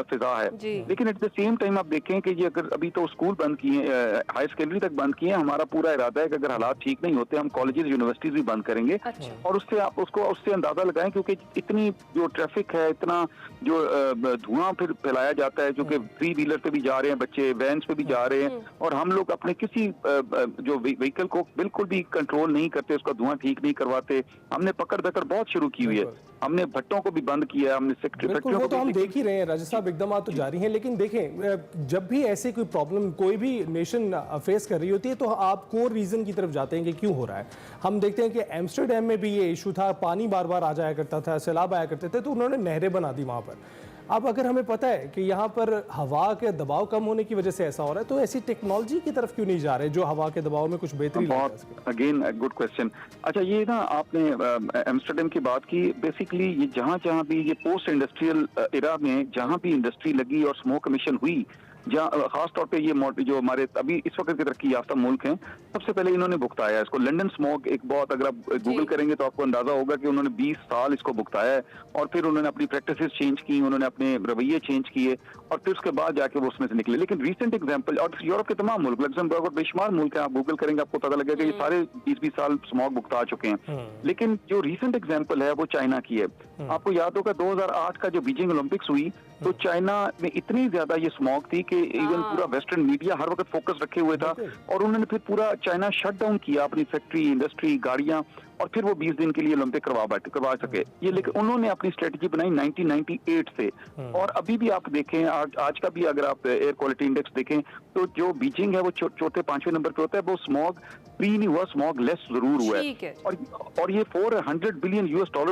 फिजा है। लेकिन एट द सेम टाइम आप देखें कि ये अगर अभी तो स्कूल बंद किए, हाई सेकेंडरी तक बंद किए, हमारा पूरा इरादा है कि अगर हालात ठीक नहीं होते हम कॉलेजेस यूनिवर्सिटीज भी बंद करेंगे। और उससे आप उससे अंदाजा लगाएं, क्योंकि इतनी जो ट्रैफिक है, इतना जो धुआं फिर फैलाया जाता है, जो कि 3 व्हीलर पे भी जा रहे हैं बच्चे, वैन्स पे भी जा रहे हैं, और हम लोग अपने किसी जो व्हीकल को बिल्कुल भी कंट्रोल नहीं करते, उसका धुआं ठीक नहीं करवाते। हमने पकड़ दकड़ बहुत शुरू की हुई है, हमने भट्टों को भी बंद किया, हमने फैक्ट्रियों को, तो हम देख ही रहे हैं राजा साहब, एकदम तो जारी हैं। लेकिन देखें, जब भी ऐसे कोई प्रॉब्लम कोई भी नेशन फेस कर रही होती है, तो आप कोर रीजन की तरफ जाते हैं कि क्यों हो रहा है। हम देखते हैं कि एम्स्टरडैम में भी ये इशू था, पानी बार बार आ जाया करता था, सैलाब आया करते थे, तो उन्होंने नहरें बना दी वहां पर। अब अगर हमें पता है कि यहाँ पर हवा के दबाव कम होने की वजह से ऐसा हो रहा है, तो ऐसी टेक्नोलॉजी की तरफ क्यों नहीं जा रहे जो हवा के दबाव में कुछ बेहतरी ला सके? Again good question. अच्छा, ये ना आपने एम्स्टरडैम की बात की, बेसिकली ये जहाँ भी ये पोस्ट इंडस्ट्रियल एरा में जहाँ भी इंडस्ट्री लगी और स्मोक एमिशन हुई, जहाँ खास तौर पे ये जो हमारे अभी इस वक्त के तरक्की याफ्ता मुल्क हैं, सबसे पहले इन्होंने भुगताया इसको। लंदन स्मोक एक बहुत, अगर आप गूगल करेंगे तो आपको अंदाजा होगा कि उन्होंने 20 साल इसको भुगताया है, और फिर उन्होंने अपनी प्रैक्टिसेस चेंज की, उन्होंने अपने रवैये चेंज किए, और फिर उसके बाद जाके वो उसमें से निकले। लेकिन रिसेंट एग्जाम्पल, और यूरोप के तमाम मुल्क, लग्जमबर्ग और बेशुमार मुल्क हैं, आप गूगल करेंगे आपको पता लगेगा, ये सारे 20-20 साल स्मोक भुगता चुके हैं। लेकिन जो रिसेंट एग्जाम्पल है वो चाइना की है। आपको याद होगा 2008 का जो बीजिंग ओलंपिक्स हुई, तो चाइना में इतनी ज्यादा ये स्मोक थी के इवन पूरा वेस्टर्न मीडिया हर वक्त फोकस रखे हुए था, और उन्होंने फिर पूरा चाइना शट डाउन किया, अपनी फैक्ट्री, इंडस्ट्री, गाड़ियां, और फिर वो 20 दिन के लिए ओलंपिक करवा सके ये। लेकिन उन्होंने अपनी स्ट्रेटजी बनाई 1998 से, और अभी भी आप देखें, आज का भी अगर आप एयर क्वालिटी इंडेक्स देखें तो जो बीजिंग है वो चौथे 5वें नंबर पे होता है, वो स्मॉग फ्री नहीं हुआ, स्मॉग लेस जरूर हुआ है। और ये $400 बिलियन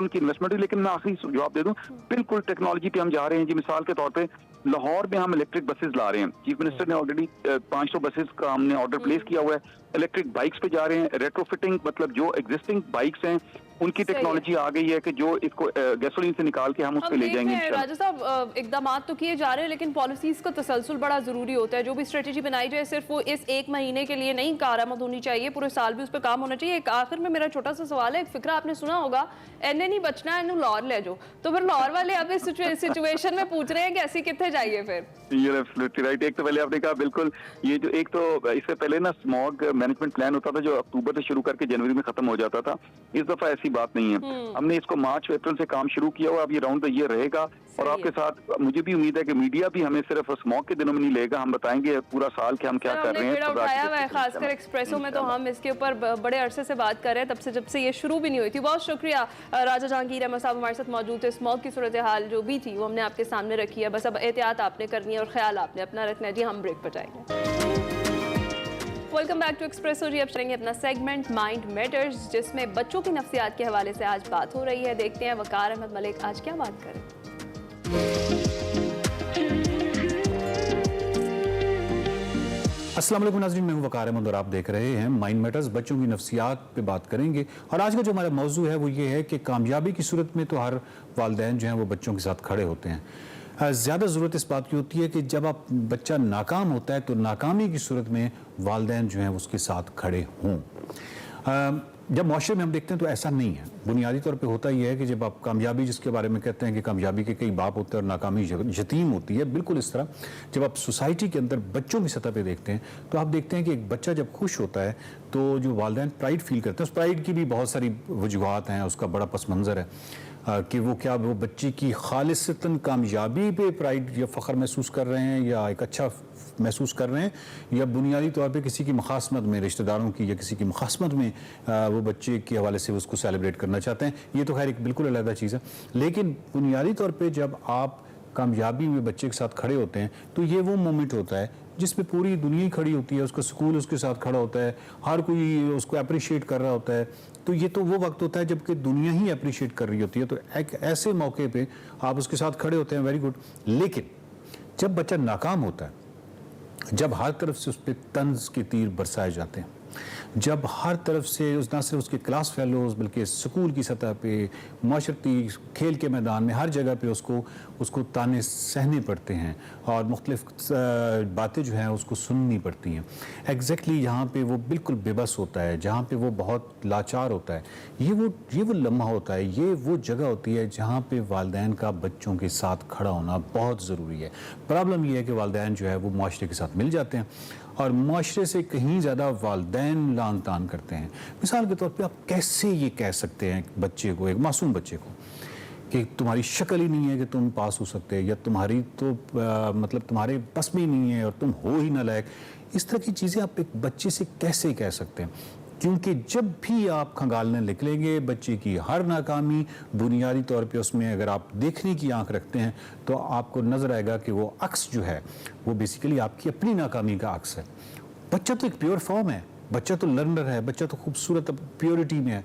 की इन्वेस्टमेंट है। लेकिन मैं आखिरी जवाब दे दूं, बिल्कुल टेक्नोलॉजी पे हम जा रहे हैं जी। मिसाल के तौर पे लाहौर में हम इलेक्ट्रिक बसेस ला रहे हैं, चीफ मिनिस्टर ने ऑलरेडी 500 बसेस का हमने ऑर्डर प्लेस किया हुआ है। इलेक्ट्रिक बाइक्स पे जा रहे हैं, रेट्रोफिटिंग, मतलब जो एग्जिस्टिंग बाइक्स हैं उनकी टेक्नोलॉजी आ गई है कि जो इसको गैसोलीन से निकाल के हम उस पे ले जाएंगे। राजा साहब, इकदामात तो किए जा रहे हैं, लेकिन पॉलिसीज का तसलसल बड़ा जरूरी होता है। जो भी स्ट्रेटेजी बनाई जाए सिर्फ वो इस एक महीने के लिए नहीं कारआमद होनी चाहिए, पूरे साल भी उस पर काम होना चाहिए। एक आखिर में मेरा छोटा सा सवाल है, एक फिक्रा आपने सुना होगा, एने नहीं बचना है लाहौर ले जाओ, तो फिर लाहौर वाले अब इस सिचुएशन में पूछ रहे हैं कि ऐसी कितने जाइए फिर। राइट, एक तो पहले आपने कहा बिल्कुल, ये जो एक तो इससे पहले ना स्मॉग मैनेजमेंट प्लान होता था जो अक्टूबर से शुरू करके जनवरी में खत्म हो जाता था। इस दफा ऐसी बात नहीं है, हमने इसको मार्च अप्रैल से काम शुरू किया हुआ, अब ये राउंड द ईयर रहेगा। और आपके साथ मुझे भी उम्मीद है कि मीडिया भी हमें सिर्फ स्मॉग के दिनों में नहीं लेगा, हम बताएंगे पूरा साल के हम क्या कर रहे हैं। खासकर एक्सप्रेसो में तो हम इसके ऊपर बड़े अरसे से बात कर रहे हैं, तब से जब से ये शुरू भी नहीं हुई थी। बहुत शुक्रिया राजा जहांगीर अहमद साहब हमारे साथ मौजूद थे। स्मॉग की सूरत हाल जो भी थी वो हमने आपके सामने रखी है, बस अब एहतियात आपने करनी है और ख्याल आपने अपना रखना है जी। हम ब्रेक पर जाएंगे। वेलकम बैक टू एक्सप्रेसो जी। अब चलेंगे अपना सेगमेंट माइंड मैटर्स, जिसमें बच्चों की नफ्सियात के हवाले से आज बात हो रही है। देखते हैं वकार अहमद मलिक आज क्या बात करें। अस्सलाम वालेकुम नाज़रीन, मैं हूं वकार अहमद और आप देख रहे हैं माइंड मैटर्स। बच्चों की नफ्सियात पे बात करेंगे, और आज का जो हमारा मौजू है वो ये है कि कामयाबी की सूरत में तो हर वालिदैन जो हैं वो बच्चों के साथ खड़े होते हैं। ज़्यादा ज़रूरत इस बात की होती है कि जब आप बच्चा नाकाम होता है तो नाकामी की सूरत में वालिदैन जो हैं उसके साथ खड़े हों। जब माशरे में हम देखते हैं तो ऐसा नहीं है। बुनियादी तौर पे होता ही है कि जब आप कामयाबी, जिसके बारे में कहते हैं कि कामयाबी के कई बाप होते हैं और नाकामी यतीम होती है, बिल्कुल इस तरह जब आप सोसाइटी के अंदर बच्चों की सतह पे देखते हैं तो आप देखते हैं कि एक बच्चा जब खुश होता है तो जो वालिदैन प्राइड फील करते हैं, उस प्राइड की भी बहुत सारी वजूहात हैं, उसका बड़ा पस मंज़र है कि वो क्या वो बच्चे की खालिसतन कामयाबी पे प्राइड या फ़ख्र महसूस कर रहे हैं या एक अच्छा महसूस कर रहे हैं, या बुनियादी तौर पे किसी की मुखासमत में, रिश्तेदारों की या किसी की मुखासमत में वो बच्चे के हवाले से उसको सेलिब्रेट करना चाहते हैं। ये तो खैर एक बिल्कुल अलग चीज़ है, लेकिन बुनियादी तौर पे जब आप कामयाबी में बच्चे के साथ खड़े होते हैं तो ये वो मोमेंट होता है जिसमें पूरी दुनिया ही खड़ी होती है, उसका स्कूल उसके साथ खड़ा होता है, हर कोई उसको अप्रिशिएट कर रहा होता है। तो ये तो वो वक्त होता है जबकि दुनिया ही अप्रिशिएट कर रही होती है, तो एक ऐसे मौके पे आप उसके साथ खड़े होते हैं, वेरी गुड। लेकिन जब बच्चा नाकाम होता है, जब हर तरफ से उस पर तंज के तीर बरसाए जाते हैं, जब हर तरफ से ना सिर्फ उसके क्लास फेलोज बल्कि स्कूल की सतह पे, माशरती खेल के मैदान में, हर जगह पे उसको ताने सहने पड़ते हैं और मुख्तलिफ बातें जो हैं उसको सुननी पड़ती हैं। एग्जैक्टली यहाँ पे वो बिल्कुल बेबस होता है, जहाँ पे वो बहुत लाचार होता है। ये वो लम्हा होता है, ये वो जगह होती है जहाँ पे वालिदैन का बच्चों के साथ खड़ा होना बहुत ज़रूरी है। प्रॉब्लम ये है कि वालिदैन जो है वो माशरे के साथ मिल जाते हैं और माशरे से कहीं ज़्यादा वालिदैन लान तान करते हैं। मिसाल के तौर पे आप कैसे ये कह सकते हैं बच्चे को, एक मासूम बच्चे को, कि तुम्हारी शक्ल ही नहीं है कि तुम पास हो सकते, या तुम्हारी तो मतलब तुम्हारे बस में ही नहीं है और तुम हो ही ना लायक। इस तरह की चीज़ें आप एक बच्चे से कैसे कह सकते हैं? क्योंकि जब भी आप खंगालने निकलेंगे बच्चे की हर नाकामी, बुनियादी तौर पे उसमें अगर आप देखने की आंख रखते हैं तो आपको नज़र आएगा कि वो अक्स जो है वो बेसिकली आपकी अपनी नाकामी का अक्स है। बच्चा तो एक प्योर फॉर्म है, बच्चा तो लर्नर है, बच्चा तो खूबसूरत प्योरिटी में है।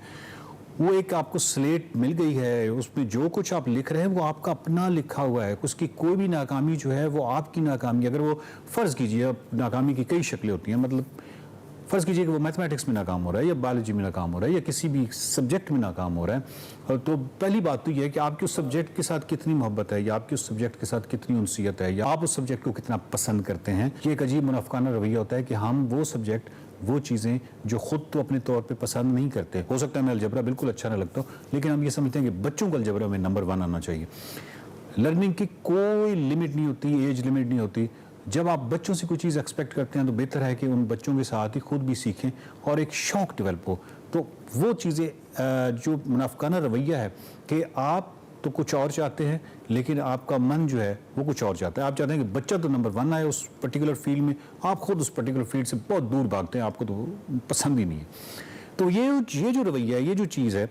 वो एक आपको स्लेट मिल गई है, उसमें जो कुछ आप लिख रहे हैं वो आपका अपना लिखा हुआ है। उसकी कोई भी नाकामी जो है वो आपकी नाकामी, अगर वो फ़र्ज़ कीजिए, नाकामी की कई शक्लें होती हैं, मतलब फ़र्ज़ कीजिए कि वो मैथमेटिक्स में नाकाम हो रहा है या बायोलॉजी में नाकाम हो रहा है या किसी भी सब्जेक्ट में नाकाम हो रहा है, तो पहली बात तो ये है कि आपकी उस सब्जेक्ट के साथ कितनी मोहब्बत है, या आपकी उस सब्जेक्ट के साथ कितनी उनसियत है, या आप उस सब्जेक्ट को कितना पसंद करते हैं। ये एक अजीब मुनाफिकाना रवैया होता है कि हम वो सब्जेक्ट, वो चीज़ें जो ख़ुद तो अपने तौर पे पसंद नहीं करते, हो सकता है मैं अलजबरा बिल्कुल अच्छा ना लगता हो, लेकिन हम ये समझते हैं कि बच्चों को अलजबरा में नंबर 1 आना चाहिए। लर्निंग की कोई लिमिट नहीं होती, एज लिमिट नहीं होती। जब आप बच्चों से कोई चीज़ एक्सपेक्ट करते हैं तो बेहतर है कि उन बच्चों के साथ ही खुद भी सीखें और एक शौक़ डेवलप हो। तो वो चीज़ें जो मुनाफिकाना रवैया है कि आप तो कुछ और चाहते हैं, लेकिन आपका मन जो है वो कुछ और चाहता है। आप चाहते हैं कि बच्चा तो नंबर 1 आए उस पर्टिकुलर फील्ड में, आप खुद उस पर्टिकुलर फील्ड से बहुत दूर भागते हैं, आपको तो पसंद ही नहीं है। तो ये जो रवैया है, ये जो चीज़ है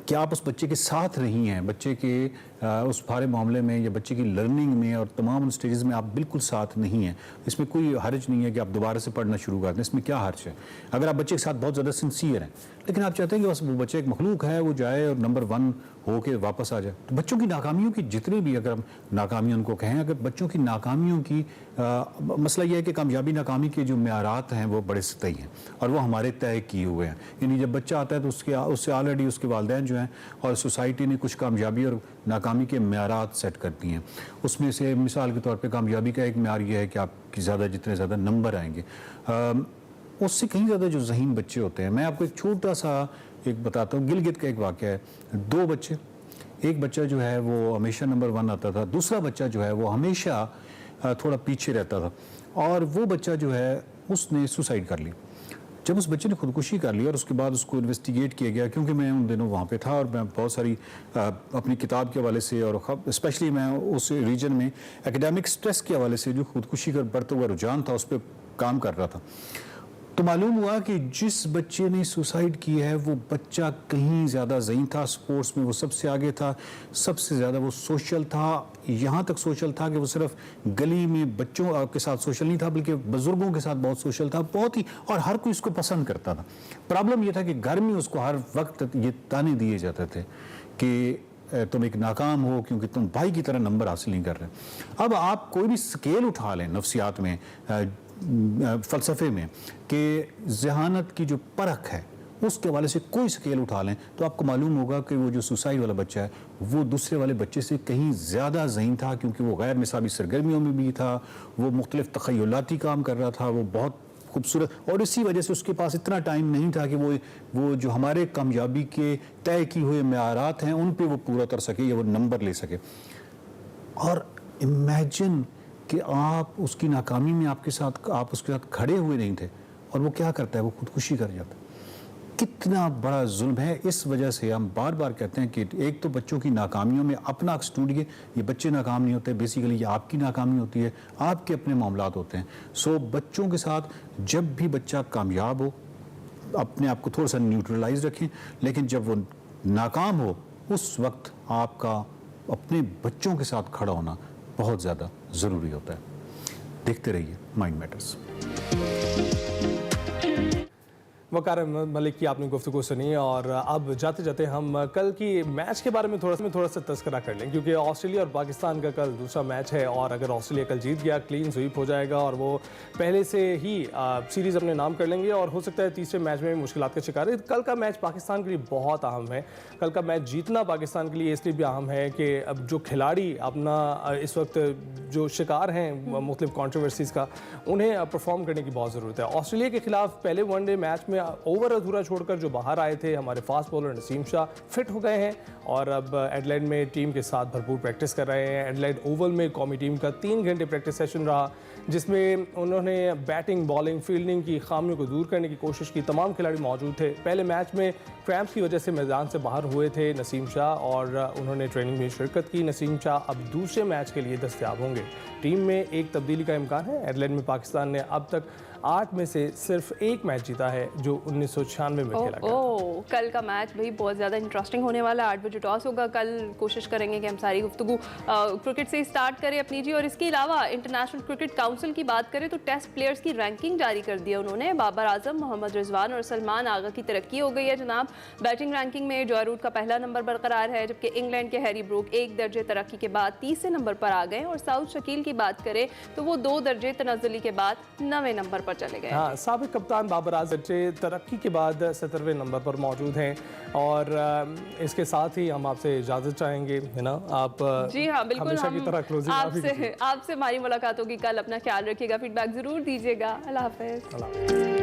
कि आप उस बच्चे के साथ नहीं हैं, बच्चे के उस सारे मामले में या बच्चे की लर्निंग में और तमाम उन स्टेजेस में आप बिल्कुल साथ नहीं हैं, इसमें कोई हर्ज नहीं है कि आप दोबारा से पढ़ना शुरू कर दें, इसमें क्या हर्ज है? अगर आप बच्चे के साथ बहुत ज़्यादा सिंसियर हैं, लेकिन आप चाहते हैं कि बस वो बच्चा एक मखलूक है, वो जाए और नंबर 1 हो के वापस आ जाए, तो बच्चों की नाकामियों की जितनी भी, अगर हम नाकामियाँ उनको कहें, अगर बच्चों की नाकामियों की मसला यह है कि कामयाबी नाकामी के जो म्यारात हैं वो बड़े सतही हैं और वो हमारे तय किए हुए हैं। यानी जब बच्चा आता है तो उससे ऑलरेडी उसके वालिदैन जो हैं और सोसाइटी ने कुछ कामयाबी और नाकामी के म्यारात सेट कर दिए हैं। उसमें से मिसाल के तौर पे कामयाबी का एक म्यार ये है कि आपकी जितने ज़्यादा नंबर आएंगे, उससे कहीं ज़्यादा जो ज़हीन बच्चे होते हैं। मैं आपको एक छोटा सा एक बताता हूँ, गिलगित का एक वाक़या है। 2 बच्चे, एक बच्चा जो है वो हमेशा नंबर 1 आता था, दूसरा बच्चा जो है वो हमेशा थोड़ा पीछे रहता था, और वो बच्चा जो है उसने सुसाइड कर ली। जब उस बच्चे ने खुदकुशी कर ली और उसके बाद उसको इन्वेस्टिगेट किया गया, क्योंकि मैं उन दिनों वहाँ पे था और मैं बहुत सारी अपनी किताब के हवाले से और स्पेशली मैं उस रीजन में एकेडमिक स्ट्रेस के हवाले से जो खुदकुशी का बढ़ता हुआ रुझान था उस पर काम कर रहा था, तो मालूम हुआ कि जिस बच्चे ने सुसाइड की है वो बच्चा कहीं ज़्यादा ज़हीन था, स्पोर्ट्स में वो सबसे आगे था, सबसे ज़्यादा वो सोशल था, यहाँ तक सोशल था कि वो सिर्फ गली में बच्चों के साथ सोशल नहीं था बल्कि बुज़ुर्गों के साथ बहुत सोशल था, बहुत ही, और हर कोई इसको पसंद करता था। प्रॉब्लम ये था कि घर में उसको हर वक्त ये ताने दिए जाते थे कि तुम एक नाकाम हो क्योंकि तुम भाई की तरह नंबर हासिल नहीं कर रहे। अब आप कोई भी स्केल उठा लें नफ्सियात में, फ़लसफ़े में, कि ज़हानत की जो परख है उसके हवाले से कोई स्केल उठा लें तो आपको मालूम होगा कि वो जो सुसाइड वाला बच्चा है वो दूसरे वाले बच्चे से कहीं ज़्यादा ज़हीन था, क्योंकि वो गैर निसाबी सरगर्मियों में भी था, वो मुख्तलिफ तख़य्युलाती काम कर रहा था, वो बहुत खूबसूरत, और इसी वजह से उसके पास इतना टाइम नहीं था कि वो जो हमारे कामयाबी के तय किए हुए म्यारात हैं उन पर वो पूरा कर सके या वो नंबर ले सके। और इमेजिन कि आप उसकी नाकामी में आप उसके साथ खड़े हुए नहीं थे और वो क्या करता है, वो खुदकुशी कर जाता है। कितना बड़ा जुल्म है। इस वजह से हम बार बार कहते हैं कि एक तो बच्चों की नाकामियों में अपना अक्स ढूंढिए, ये बच्चे नाकाम नहीं होते, बेसिकली ये आपकी नाकामी होती है, आपके अपने मामलात होते हैं। सो बच्चों के साथ जब भी बच्चा कामयाब हो अपने आप को थोड़ा सा न्यूट्रलाइज रखें, लेकिन जब वो नाकाम हो उस वक्त आपका अपने बच्चों के साथ खड़ा होना बहुत ज़्यादा ज़रूरी होता है। देखते रहिए माइंड मैटर्स। वकार मलिक की आपने गुफ्तगू सुनी, और अब जाते जाते हम कल की मैच के बारे में थोड़ा सा तस्करा कर लें, क्योंकि ऑस्ट्रेलिया और पाकिस्तान का कल दूसरा मैच है, और अगर ऑस्ट्रेलिया कल जीत गया क्लीन स्वीप हो जाएगा और वो पहले से ही सीरीज़ अपने नाम कर लेंगे, और हो सकता है तीसरे मैच में मुश्किलात का शिकार है। कल का मैच पाकिस्तान के लिए बहुत अहम है। कल का मैच जीतना पाकिस्तान के लिए इसलिए भी अहम है कि अब जो खिलाड़ी अपना इस वक्त जो शिकार हैं मुख्तलिफ कॉन्ट्रोवर्सीज़ का, उन्हें परफॉर्म करने की बहुत ज़रूरत है। ऑस्ट्रेलिया के खिलाफ पहले वनडे मैच में ओवर अधूरा छोड़कर जो बाहर आए थे हमारे fast bowler Naseem Shah fit हो गए हैं और अब एडलेड में टीम के साथ भरपूर प्रैक्टिस कर रहे हैं। एडलेड ओवल में कौमी टीम का 3 घंटे प्रैक्टिस सेशन रहा, जिसमें उन्होंने बैटिंग, बॉलिंग, फील्डिंग की खामियों को दूर करने की कोशिश की। तमाम खिलाड़ी मौजूद थे। पहले मैच में क्रैम्प्स की वजह से मैदान से बाहर हुए थे नसीम शाह, और उन्होंने ट्रेनिंग में शिरकत की। नसीम शाह अब दूसरे मैच के लिए दस्तयाब होंगे। टीम में एक तब्दीली का इम्कान है। एडलेड में पाकिस्तान ने अब तक 8 में से सिर्फ 1 मैच जीता है जो 1996 में खेला गया। कल का मैच भाई बहुत ज़्यादा इंटरेस्टिंग होने वाला है। 8 बजे टॉस होगा। कल कोशिश करेंगे कि हम सारी गुफ्तगू क्रिकेट से ही स्टार्ट करें अपनी जी। और इसके अलावा इंटरनेशनल क्रिकेट काउंसिल की बात करें तो टेस्ट प्लेयर्स की रैंकिंग जारी कर दी है उन्होंने। बाबर आजम, मोहम्मद रिजवान और सलमान आगा की तरक्की हो गई है जनाब। बैटिंग रैंकिंग में जॉय रूट का पहला नंबर बरकरार है, जबकि इंग्लैंड के हैरी ब्रूक 1 दर्जे तरक्की के बाद 30वें नंबर पर आ गए। और साउथ शकील की बात करें तो वो 2 दर्जे तनज़्ज़ुली के बाद 9वें नंबर पर चले गए। हाँ, साबिक कप्तान बाबर आजम तरक्की के बाद 17वें नंबर पर मौजूद हैं। और इसके साथ ही हम आपसे इजाज़त चाहेंगे, है ना? आप जी हाँ, बिल्कुल। हमेशा की तरह क्लोजिंग आपसे हमारी मुलाकात होगी कल। अपना ख्याल रखिएगा, फीडबैक ज़रूर दीजिएगा। अल्लाह हाफ़िज़।